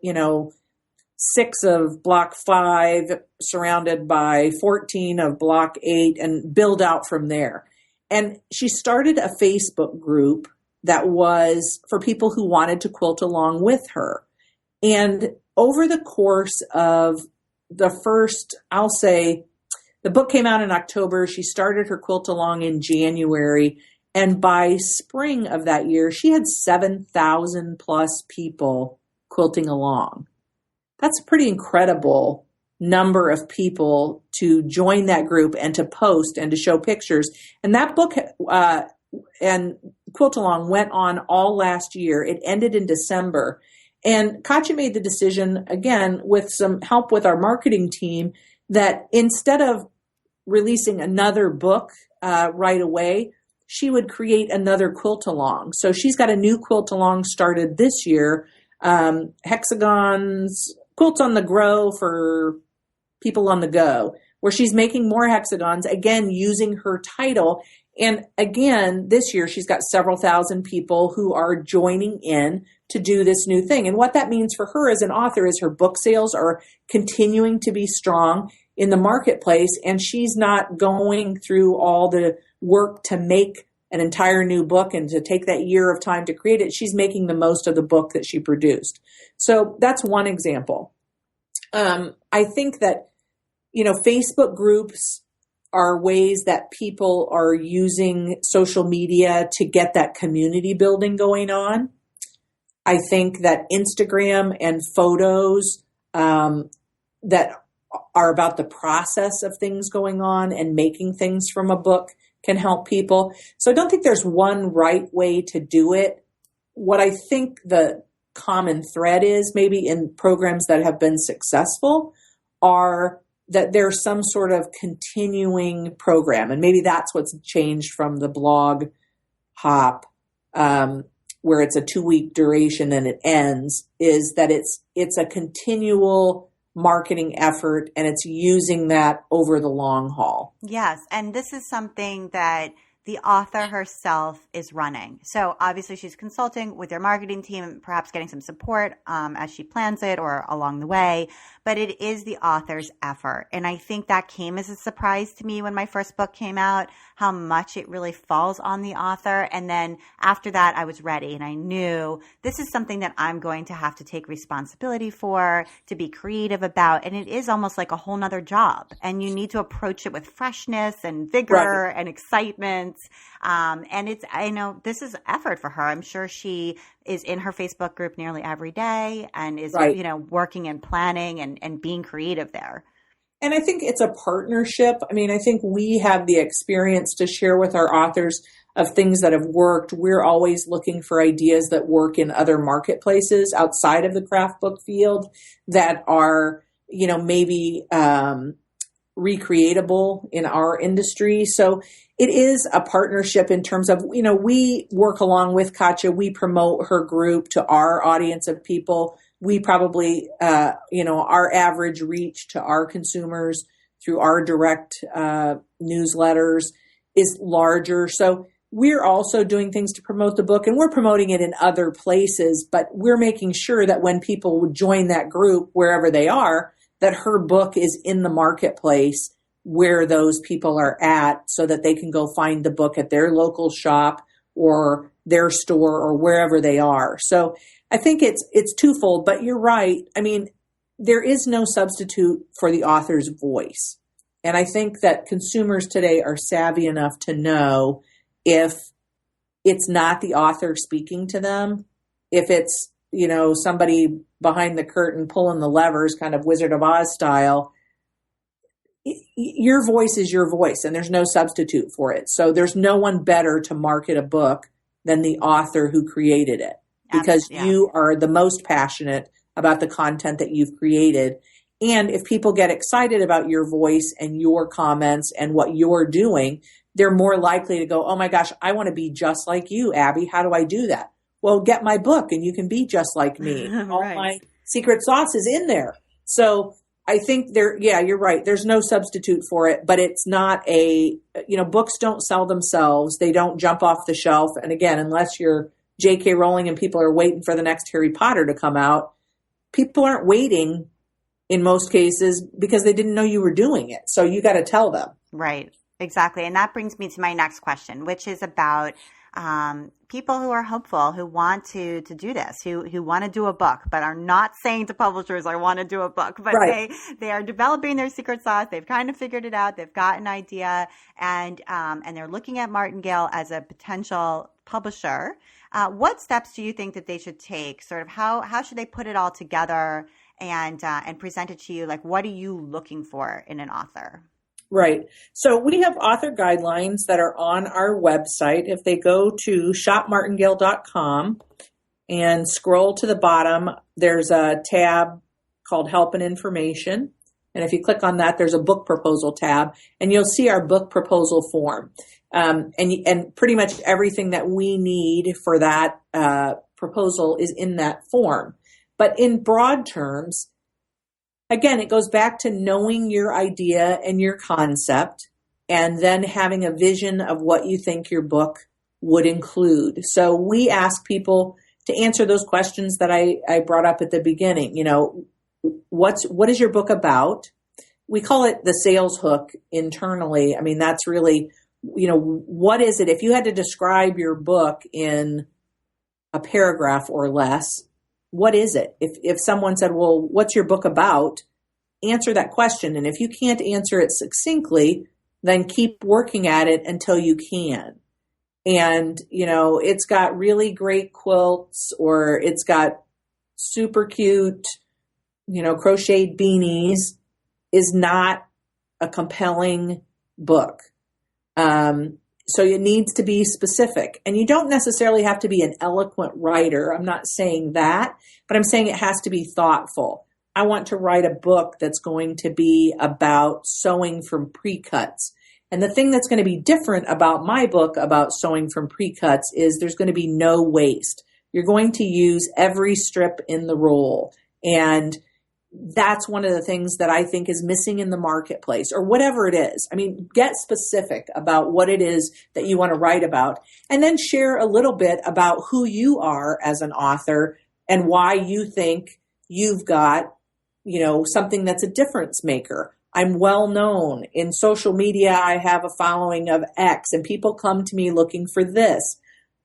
B: 6 of block 5 surrounded by 14 of block 8 and build out from there. And she started a Facebook group that was for people who wanted to quilt along with her. And over the course of the first, I'll say, the book came out in October. She started her quilt along in January. And by spring of that year, she had 7,000 plus people quilting along. That's a pretty incredible number of people to join that group and to post and to show pictures. And that book and Quilt Along went on all last year. It ended in December. And Katja made the decision, again, with some help with our marketing team, that instead of releasing another book right away, she would create another quilt along. So she's got a new quilt along started this year, hexagons, quilts on the grow for people on the go, where she's making more hexagons, again, using her title. And again, this year, she's got several thousand people who are joining in to do this new thing. And what that means for her as an author is her book sales are continuing to be strong in the marketplace, and she's not going through all the work to make an entire new book and to take that year of time to create it. She's making the most of the book that she produced. So that's one example. I think that, Facebook groups are ways that people are using social media to get that community building going on. I think that Instagram and photos that are about the process of things going on and making things from a book can help people. So I don't think there's one right way to do it. What I think the common thread is, maybe in programs that have been successful, are that there's some sort of continuing program. And maybe that's what's changed from the blog hop, where it's a 2-week duration and it ends, is that it's a continual marketing effort, and it's using that over the long haul.
A: Yes. And this is something that the author herself is running. So obviously she's consulting with their marketing team, perhaps getting some support as she plans it or along the way. But it is the author's effort. And I think that came as a surprise to me when my first book came out, how much it really falls on the author. And then after that, I was ready and I knew this is something that I'm going to have to take responsibility for, to be creative about. And it is almost like a whole nother job. And you need to approach it with freshness and vigor and excitement. And I know this is effort for her. I'm sure she is in her Facebook group nearly every day and is, working and planning and being creative there.
B: And I think it's a partnership. I mean, I think we have the experience to share with our authors of things that have worked. We're always looking for ideas that work in other marketplaces outside of the craft book field that are, maybe recreatable in our industry. So it is a partnership in terms of, we work along with Katja. We promote her group to our audience of people. We probably, our average reach to our consumers through our direct newsletters is larger. So we're also doing things to promote the book, and we're promoting it in other places, but we're making sure that when people would join that group, wherever they are, that her book is in the marketplace where those people are at, so that they can go find the book at their local shop or their store or wherever they are. So I think it's twofold, but you're right. I mean, there is no substitute for the author's voice. And I think that consumers today are savvy enough to know if it's not the author speaking to them, if it's, somebody behind the curtain pulling the levers, kind of Wizard of Oz style. Your voice is your voice, and there's no substitute for it. So there's no one better to market a book than the author who created it, because you are the most passionate about the content that you've created. And if people get excited about your voice and your comments and what you're doing, they're more likely to go, oh my gosh, I want to be just like you, Abby. How do I do that? Well, get my book and you can be just like me. All my secret sauce is in there. So I think you're right. There's no substitute for it, but it's not books don't sell themselves. They don't jump off the shelf. And again, unless you're J.K. Rowling and people are waiting for the next Harry Potter to come out, people aren't waiting in most cases because they didn't know you were doing it. So you got to tell them.
A: Right. Exactly. And that brings me to my next question, which is about people who are hopeful, who want to do this, who want to do a book, but are not saying to publishers, I want to do a book, but they are developing their secret sauce. They've kind of figured it out. They've got an idea, and they're looking at Martingale as a potential publisher. What steps do you think that they should take? Sort of how should they put it all together and present it to you? Like, what are you looking for in an author?
B: Right. So we have author guidelines that are on our website. If they go to shopmartingale.com and scroll to the bottom, there's a tab called Help and Information. And if you click on that, there's a book proposal tab, and you'll see our book proposal form. And pretty much everything that we need for that proposal is in that form. But in broad terms, again, it goes back to knowing your idea and your concept, and then having a vision of what you think your book would include. So we ask people to answer those questions that I brought up at the beginning. What is your book about? We call it the sales hook internally. I mean, that's really, what is it? If you had to describe your book in a paragraph or less, what is it? If someone said, well, what's your book about? Answer that question. And if you can't answer it succinctly, then keep working at it until you can. And, it's got really great quilts, or it's got super cute, crocheted beanies, is not a compelling book. So it needs to be specific. And you don't necessarily have to be an eloquent writer. I'm not saying that, but I'm saying it has to be thoughtful. I want to write a book that's going to be about sewing from pre-cuts. And the thing that's going to be different about my book about sewing from pre-cuts is there's going to be no waste. You're going to use every strip in the roll. And that's one of the things that I think is missing in the marketplace, or whatever it is. I mean, get specific about what it is that you want to write about, and then share a little bit about who you are as an author and why you think you've got, something that's a difference maker. I'm well known in social media. I have a following of X, and people come to me looking for this.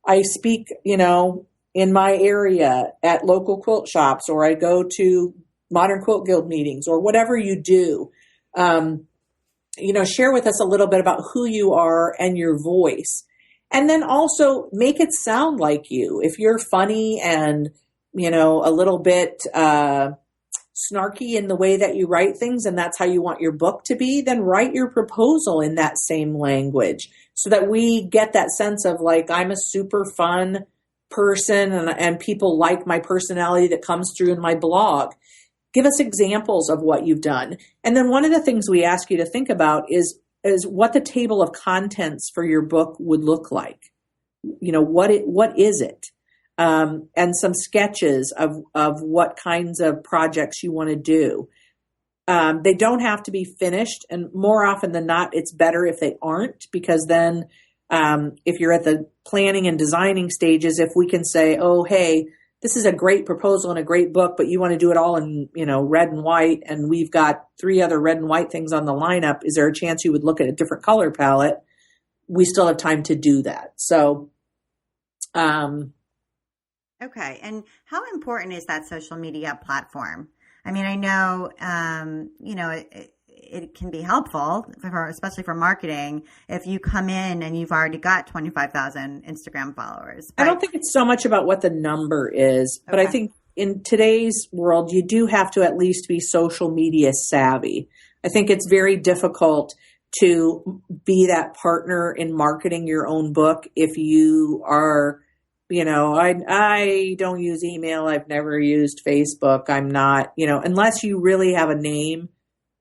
B: I speak, in my area at local quilt shops, or I go to Modern Quilt Guild meetings, or whatever you do. Share with us a little bit about who you are and your voice. And then also make it sound like you. If you're funny and, a little bit snarky in the way that you write things, and that's how you want your book to be, then write your proposal in that same language so that we get that sense of like, I'm a super fun person and people like my personality that comes through in my blog. Give us examples of what you've done. And then one of the things we ask you to think about is what the table of contents for your book would look like. What is it? And some sketches of what kinds of projects you want to do. They don't have to be finished. And more often than not, it's better if they aren't, because then if you're at the planning and designing stages, if we can say, oh, hey, this is a great proposal and a great book, but you want to do it all in, red and white, and we've got 3 other red and white things on the lineup. Is there a chance you would look at a different color palette? We still have time to do that. So,
A: okay. And how important is that social media platform? I mean, I know, it can be helpful, especially for marketing, if you come in and you've already got 25,000 Instagram followers. But I
B: don't think it's so much about what the number is, but I think in today's world, you do have to at least be social media savvy. I think it's very difficult to be that partner in marketing your own book if you are, I don't use email. I've never used Facebook. I'm not, unless you really have a name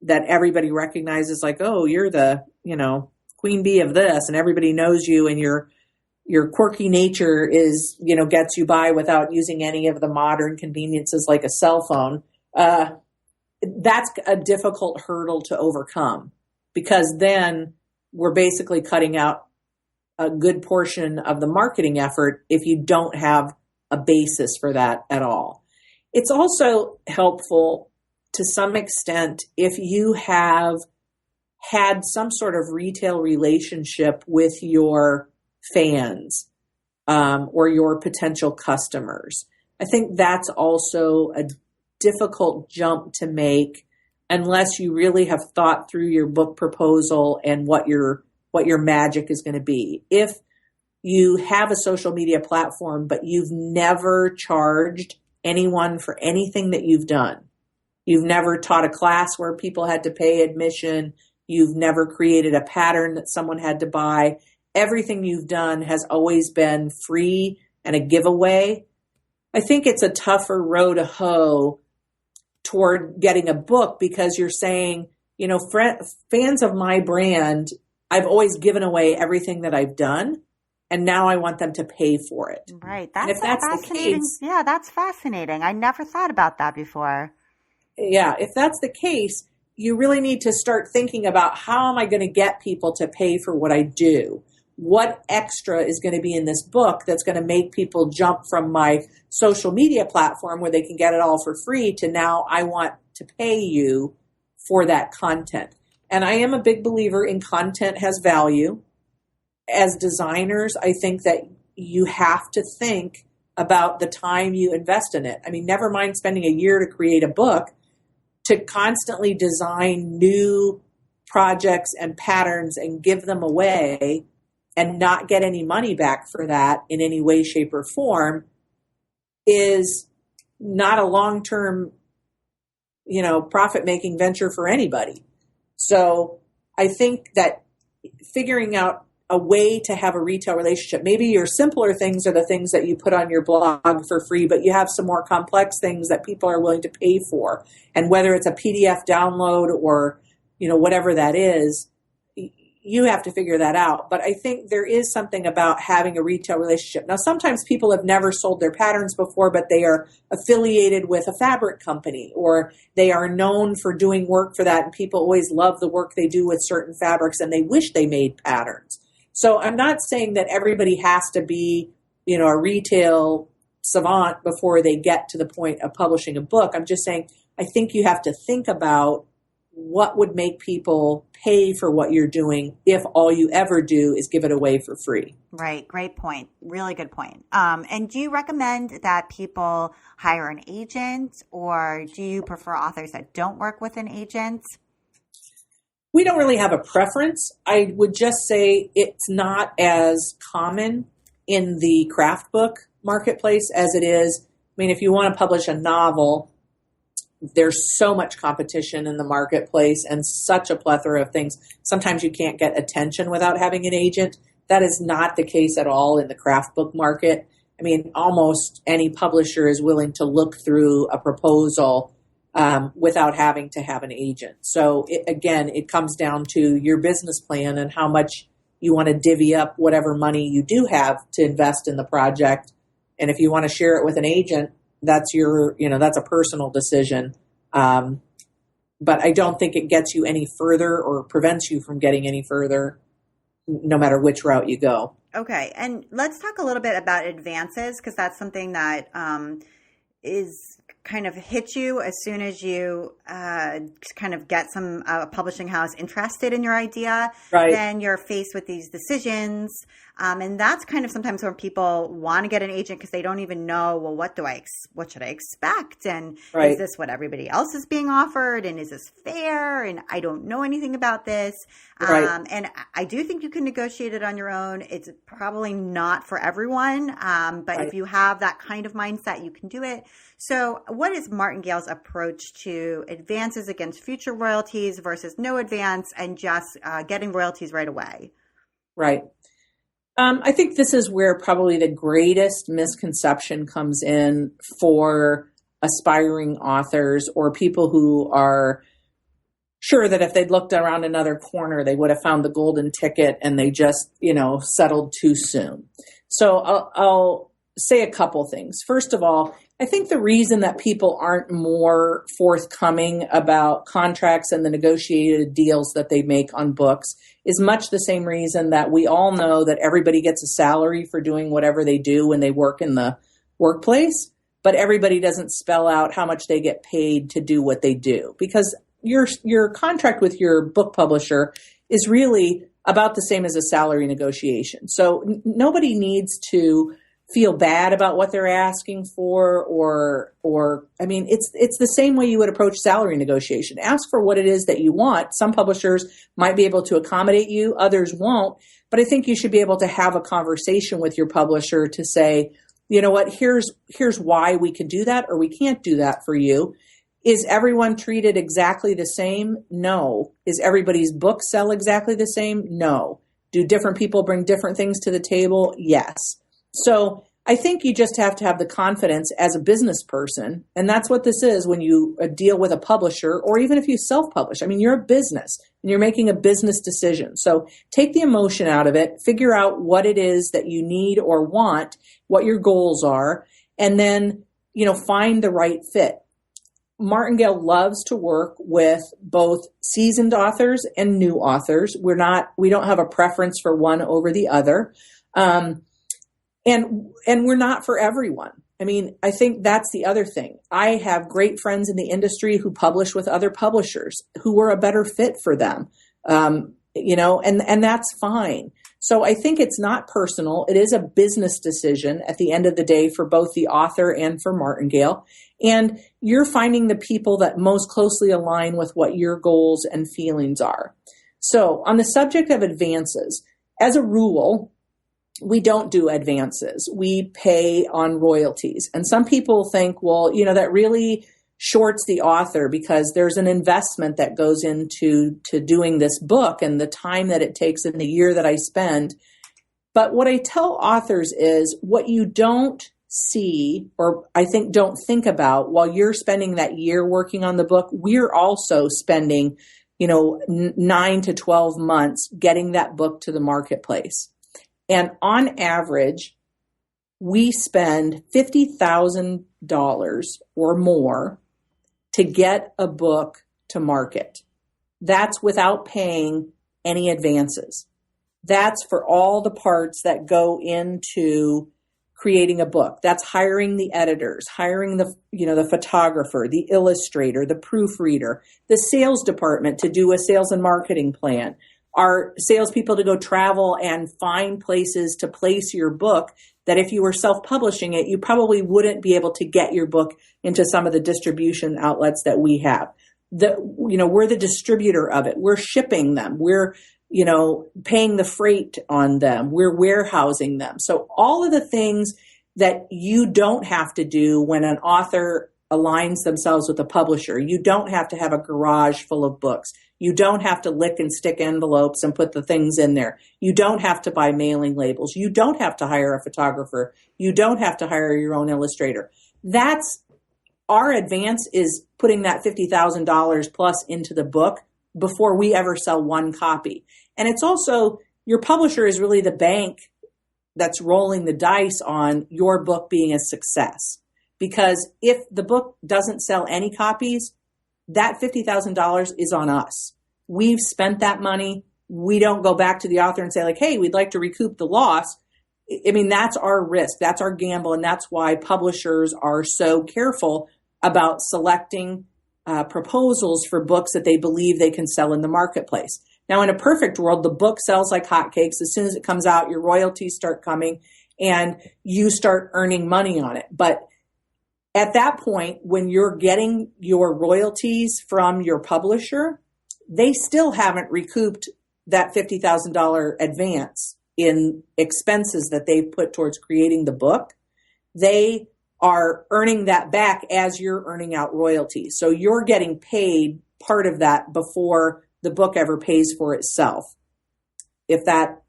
B: that everybody recognizes, like, oh, you're the, queen bee of this, and everybody knows you, and your quirky nature is, gets you by without using any of the modern conveniences like a cell phone. That's a difficult hurdle to overcome, because then we're basically cutting out a good portion of the marketing effort if you don't have a basis for that at all. It's also helpful to some extent if you have had some sort of retail relationship with your fans or your potential customers. I think that's also a difficult jump to make unless you really have thought through your book proposal and what your magic is going to be. If you have a social media platform, but you've never charged anyone for anything that you've done, you've never taught a class where people had to pay admission, you've never created a pattern that someone had to buy, everything you've done has always been free and a giveaway, I think it's a tougher row to hoe toward getting a book, because you're saying, fans of my brand, I've always given away everything that I've done, and now I want them to pay for it.
A: Right. That's fascinating. Yeah, that's fascinating. I never thought about that before.
B: Yeah, if that's the case, you really need to start thinking about, how am I going to get people to pay for what I do? What extra is going to be in this book that's going to make people jump from my social media platform where they can get it all for free to now I want to pay you for that content? And I am a big believer in content has value. As designers, I think that you have to think about the time you invest in it. I mean, never mind spending a year to create a book, to constantly design new projects and patterns and give them away and not get any money back for that in any way, shape, or form is not a long-term, profit-making venture for anybody. So I think that figuring out a way to have a retail relationship. Maybe your simpler things are the things that you put on your blog for free, but you have some more complex things that people are willing to pay for. And whether it's a PDF download or, whatever that is, you have to figure that out. But I think there is something about having a retail relationship. Now, sometimes people have never sold their patterns before, but they are affiliated with a fabric company, or they are known for doing work for that. And people always love the work they do with certain fabrics, and they wish they made patterns. So I'm not saying that everybody has to be, a retail savant before they get to the point of publishing a book. I'm just saying, I think you have to think about what would make people pay for what you're doing if all you ever do is give it away for free.
A: Right. Great point. Really good point. And do you recommend that people hire an agent, or do you prefer authors that don't work with an agent?
B: We don't really have a preference. I would just say it's not as common in the craft book marketplace as it is. I mean, if you want to publish a novel, there's so much competition in the marketplace and such a plethora of things. Sometimes you can't get attention without having an agent. That is not the case at all in the craft book market. I mean, almost any publisher is willing to look through a proposal without having to have an agent. So it comes down to your business plan and how much you want to divvy up whatever money you do have to invest in the project. And if you want to share it with an agent, that's that's a personal decision. But I don't think it gets you any further or prevents you from getting any further, no matter which route you go.
A: Okay. And let's talk a little bit about advances, because that's something that is kind of hit you as soon as you kind of get some publishing house interested in your idea.
B: Right. Then
A: you're faced with these decisions. And that's kind of sometimes when people want to get an agent because they don't even know, well, what should I expect? And
B: right.
A: Is this what everybody else is being offered? And is this fair? And I don't know anything about this.
B: Right.
A: And I do think you can negotiate it on your own. It's probably not for everyone. But
B: right.
A: If you have that kind of mindset, you can do it. So what is Martingale's approach to advances against future royalties versus no advance and just getting royalties right away?
B: Right. I think this is where probably the greatest misconception comes in for aspiring authors or people who are sure that if they'd looked around another corner, they would have found the golden ticket and they just, settled too soon. So I'll say a couple things. First of all, I think the reason that people aren't more forthcoming about contracts and the negotiated deals that they make on books is much the same reason that we all know that everybody gets a salary for doing whatever they do when they work in the workplace, but everybody doesn't spell out how much they get paid to do what they do, because your contract with your book publisher is really about the same as a salary negotiation. So nobody needs to feel bad about what they're asking for, or it's the same way you would approach salary negotiation. Ask for what it is that you want. Some publishers might be able to accommodate you, others won't. But I think you should be able to have a conversation with your publisher to say, you know what, here's why we can do that or we can't do that for you. Is everyone treated exactly the same? No. Is everybody's book sell exactly the same? No. Do different people bring different things to the table? Yes. So I think you just have to have the confidence as a business person, and that's what this is when you deal with a publisher, or even if you self-publish. I mean, you're a business, and you're making a business decision. So take the emotion out of it, figure out what it is that you need or want, what your goals are, and then, find the right fit. Martingale loves to work with both seasoned authors and new authors. We don't have a preference for one over the other. And we're not for everyone. I mean, I think that's the other thing. I have great friends in the industry who publish with other publishers who were a better fit for them, and that's fine. So I think it's not personal. It is a business decision at the end of the day for both the author and for Martingale. And you're finding the people that most closely align with what your goals and feelings are. So on the subject of advances, as a rule, we don't do advances. We pay on royalties. And some people think, well, that really shorts the author because there's an investment that goes into doing this book and the time that it takes and the year that I spend. But what I tell authors is what you don't see, or I think don't think about while you're spending that year working on the book, we're also spending, 9 to 12 months getting that book to the marketplace. And on average, we spend $50,000 or more to get a book to market. That's without paying any advances. That's for all the parts that go into creating a book. That's hiring the editors, hiring the photographer, the illustrator, the proofreader, the sales department to do a sales and marketing plan, our salespeople to go travel and find places to place your book that if you were self-publishing it, you probably wouldn't be able to get your book into some of the distribution outlets that we have. We're the distributor of it. We're shipping them. We're, paying the freight on them. We're warehousing them. So all of the things that you don't have to do when an author aligns themselves with a publisher. You don't have to have a garage full of books. You don't have to lick and stick envelopes and put the things in there. You don't have to buy mailing labels. You don't have to hire a photographer. You don't have to hire your own illustrator. That's our advance is putting that $50,000 plus into the book before we ever sell one copy. And it's also, your publisher is really the bank that's rolling the dice on your book being a success. Because if the book doesn't sell any copies, that $50,000 is on us. We've spent that money. We don't go back to the author and say like, hey, we'd like to recoup the loss. I mean, that's our risk. That's our gamble. And that's why publishers are so careful about selecting proposals for books that they believe they can sell in the marketplace. Now, in a perfect world, the book sells like hotcakes. As soon as it comes out, your royalties start coming and you start earning money on it. But at that point, when you're getting your royalties from your publisher, they still haven't recouped that $50,000 advance in expenses that they've put towards creating the book. They are earning that back as you're earning out royalties. So you're getting paid part of that before the book ever pays for itself, if that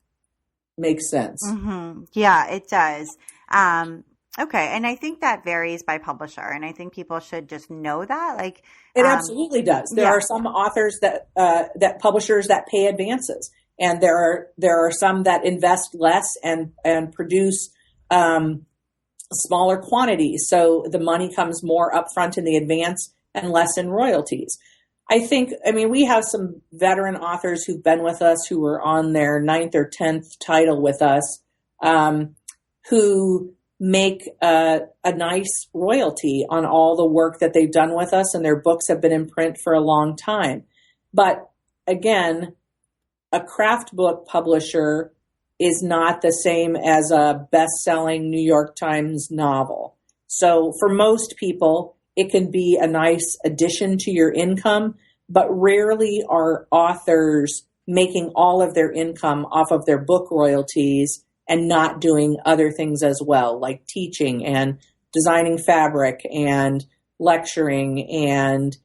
B: makes sense.
A: Mm-hmm. Yeah, it does. Okay. And I think that varies by publisher. And I think people should just know that. Like
B: it absolutely does. There are some authors that publishers that pay advances. And there are some that invest less and produce smaller quantities. So the money comes more upfront in the advance and less in royalties. We have some veteran authors who've been with us who were on their 9th or 10th title with us, who make a nice royalty on all the work that they've done with us, and their books have been in print for a long time. But again, a craft book publisher is not the same as a best-selling New York Times novel. So for most people, it can be a nice addition to your income, but rarely are authors making all of their income off of their book royalties and not doing other things as well, like teaching and designing fabric and lecturing and,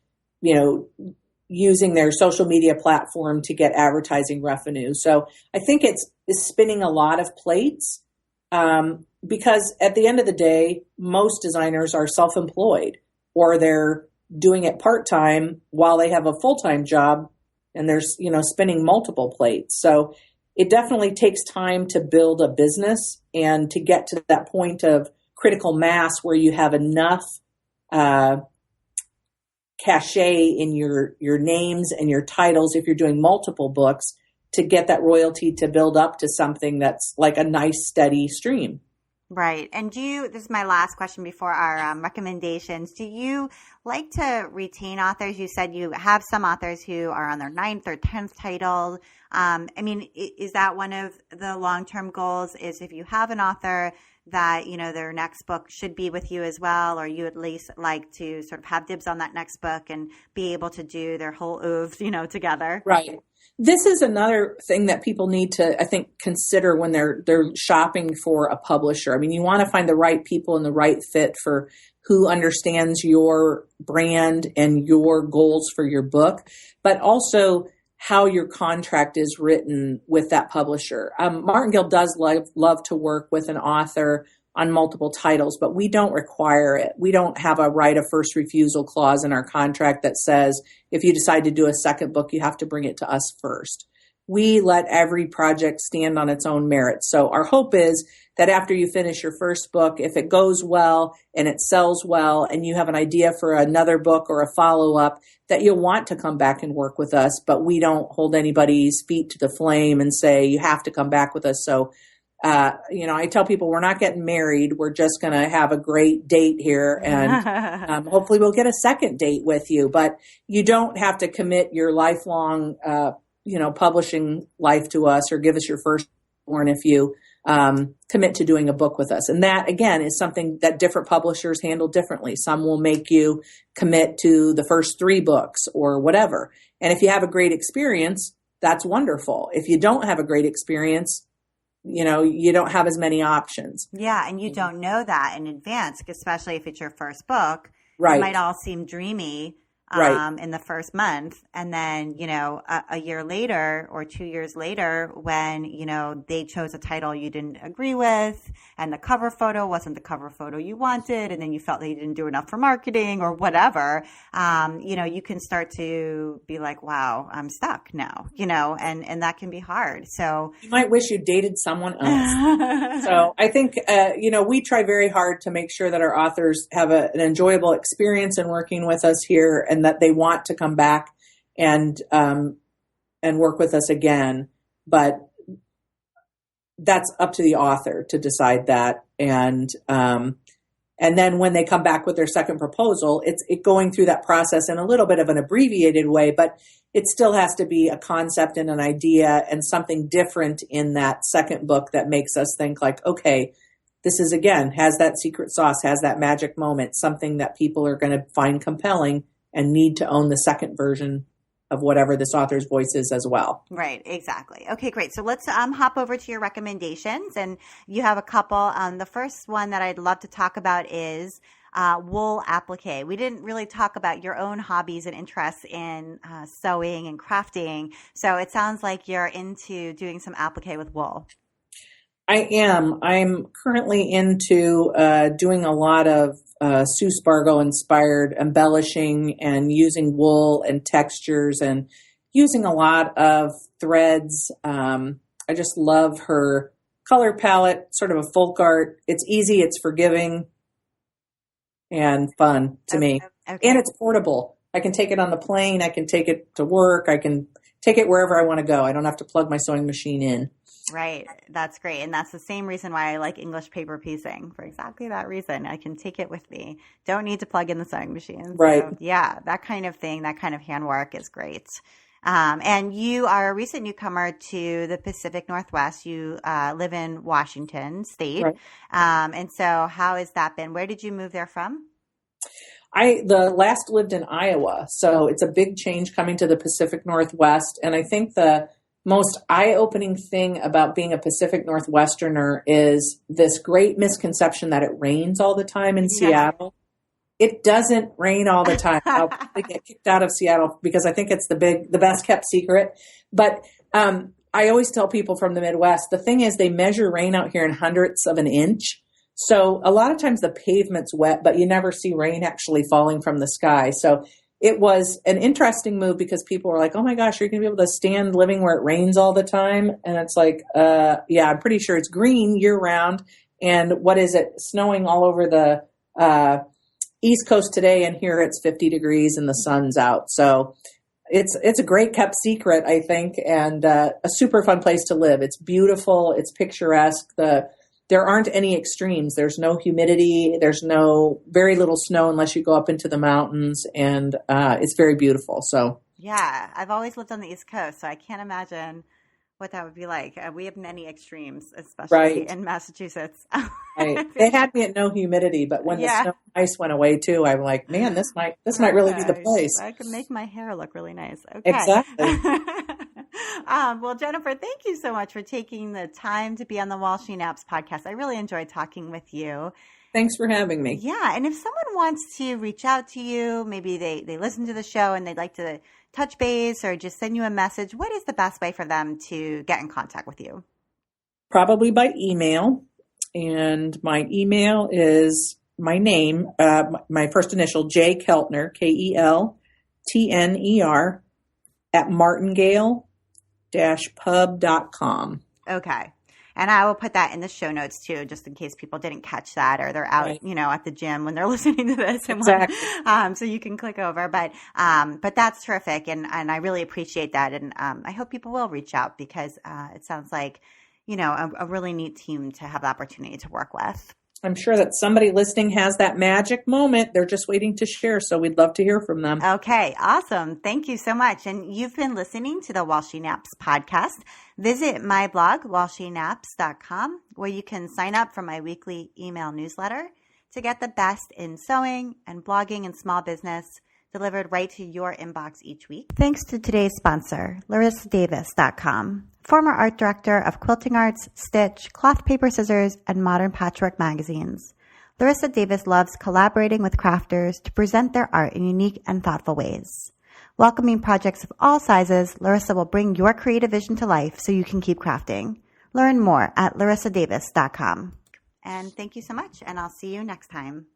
B: using their social media platform to get advertising revenue. So I think it's spinning a lot of plates because at the end of the day, most designers are self-employed or they're doing it part-time while they have a full-time job and they're, spinning multiple plates. So it definitely takes time to build a business and to get to that point of critical mass where you have enough cachet in your names and your titles if you're doing multiple books to get that royalty to build up to something that's like a nice steady stream.
A: Right. And this is my last question before our recommendations. Do you like to retain authors? You said you have some authors who are on their 9th or 10th title. Is that one of the long-term goals is if you have an author that, their next book should be with you as well, or you at least like to sort of have dibs on that next book and be able to do their whole oeuvre, together?
B: Right. This is another thing that people need to, I think, consider when they're shopping for a publisher. You want to find the right people and the right fit for who understands your brand and your goals for your book, but also how your contract is written with that publisher. Martingale does love to work with an author on multiple titles, but we don't require it. We don't have a right of first refusal clause in our contract that says if you decide to do a second book, you have to bring it to us first. We let every project stand on its own merits. So our hope is that after you finish your first book, if it goes well and it sells well and you have an idea for another book or a follow-up, that you'll want to come back and work with us, but we don't hold anybody's feet to the flame and say, you have to come back with us. So, I tell people we're not getting married. We're just going to have a great date here. And hopefully we'll get a second date with you, but you don't have to commit your lifelong, publishing life to us or give us your firstborn if you commit to doing a book with us. And that, again, is something that different publishers handle differently. Some will make you commit to the first 3 books or whatever. And if you have a great experience, that's wonderful. If you don't have a great experience, you don't have as many options.
A: Yeah, and you don't know that in advance, especially if it's your first book.
B: Right.
A: It might all seem dreamy.
B: Right.
A: In the first month. And then, a year later or 2 years later when, they chose a title you didn't agree with and the cover photo wasn't the cover photo you wanted. And then you felt that you didn't do enough for marketing or whatever. You can start to be like, wow, I'm stuck now, and that can be hard. So
B: you might wish you dated someone else. So I think, we try very hard to make sure that our authors have an enjoyable experience in working with us here and that they want to come back and work with us again. But that's up to the author to decide that. And then when they come back with their second proposal, it's going through that process in a little bit of an abbreviated way, but it still has to be a concept and an idea and something different in that second book that makes us think like, okay, this is, again, has that secret sauce, has that magic moment, something that people are going to find compelling and need to own the second version of whatever this author's voice is as well.
A: Right, exactly. Okay, great. So let's hop over to your recommendations. And you have a couple. The first one that I'd love to talk about is wool applique. We didn't really talk about your own hobbies and interests in sewing and crafting. So it sounds like you're into doing some applique with wool.
B: I am. I'm currently into doing a lot of Sue Spargo inspired embellishing and using wool and textures and using a lot of threads. I just love her color palette, sort of a folk art. It's easy, it's forgiving, and fun to me. Okay. And it's portable. I can take it on the plane. I can take it to work. I can take it wherever I want to go. I don't have to plug my sewing machine in.
A: Right. That's great. And that's the same reason why I like English paper piecing, for exactly that reason. I can take it with me. Don't need to plug in the sewing machine.
B: Right.
A: So, yeah, that kind of thing, that kind of handwork is great. And you are a recent newcomer to the Pacific Northwest. You live in Washington State.
B: Right.
A: And so how has that been? Where did you move there from?
B: The last lived in Iowa. So it's a big change coming to the Pacific Northwest. And I think the most eye-opening thing about being a Pacific Northwesterner is this great misconception that it rains all the time in Seattle. It doesn't rain all the time. I'll probably get kicked out of Seattle because I think it's the best kept secret. But I always tell people from the Midwest, the thing is they measure rain out here in hundredths of an inch. So a lot of times the pavement's wet, but you never see rain actually falling from the sky. So it was an interesting move because people were like, oh my gosh, you're going to be able to stand living where it rains all the time. And it's like, yeah, I'm pretty sure it's green year round. And what is it? Snowing all over the East Coast today. And here it's 50 degrees and the sun's out. So it's a great kept secret, I think, and a super fun place to live. It's beautiful. It's picturesque. There aren't any extremes. There's no humidity. There's very little snow unless you go up into the mountains, and it's very beautiful. So
A: yeah, I've always lived on the East Coast, so I can't imagine what that would be like. We have many extremes, especially in Massachusetts.
B: Right. They had me at no humidity, but when the snow and ice went away too, I'm like, man, this might really be the place.
A: I could make my hair look really nice. Okay.
B: Exactly.
A: Well, Jennifer, thank you so much for taking the time to be on the While She Naps podcast. I really enjoyed talking with you.
B: Thanks for having me.
A: Yeah. And if someone wants to reach out to you, maybe they listen to the show and they'd like to touch base or just send you a message, what is the best way for them to get in contact with you?
B: Probably by email. And my email is my name, my first initial, J. Keltner, Keltner, at martingale-pub.com.
A: Okay. And I will put that in the show notes too, just in case people didn't catch that or they're out,
B: Right.
A: at the gym when they're listening to this.
B: Exactly.
A: So you can click over. But that's terrific. And I really appreciate that. And I hope people will reach out because it sounds like, a really neat team to have the opportunity to work with.
B: I'm sure that somebody listening has that magic moment. They're just waiting to share. So we'd love to hear from them.
A: Okay, awesome. Thank you so much. And you've been listening to the While She Naps podcast. Visit my blog, whileshenaps.com, where you can sign up for my weekly email newsletter to get the best in sewing and blogging and small business delivered right to your inbox each week. Thanks to today's sponsor, LarissaDavis.com, former art director of Quilting Arts, Stitch, Cloth Paper Scissors, and Modern Patchwork magazines. Larissa Davis loves collaborating with crafters to present their art in unique and thoughtful ways. Welcoming projects of all sizes, Larissa will bring your creative vision to life so you can keep crafting. Learn more at LarissaDavis.com. And thank you so much, and I'll see you next time.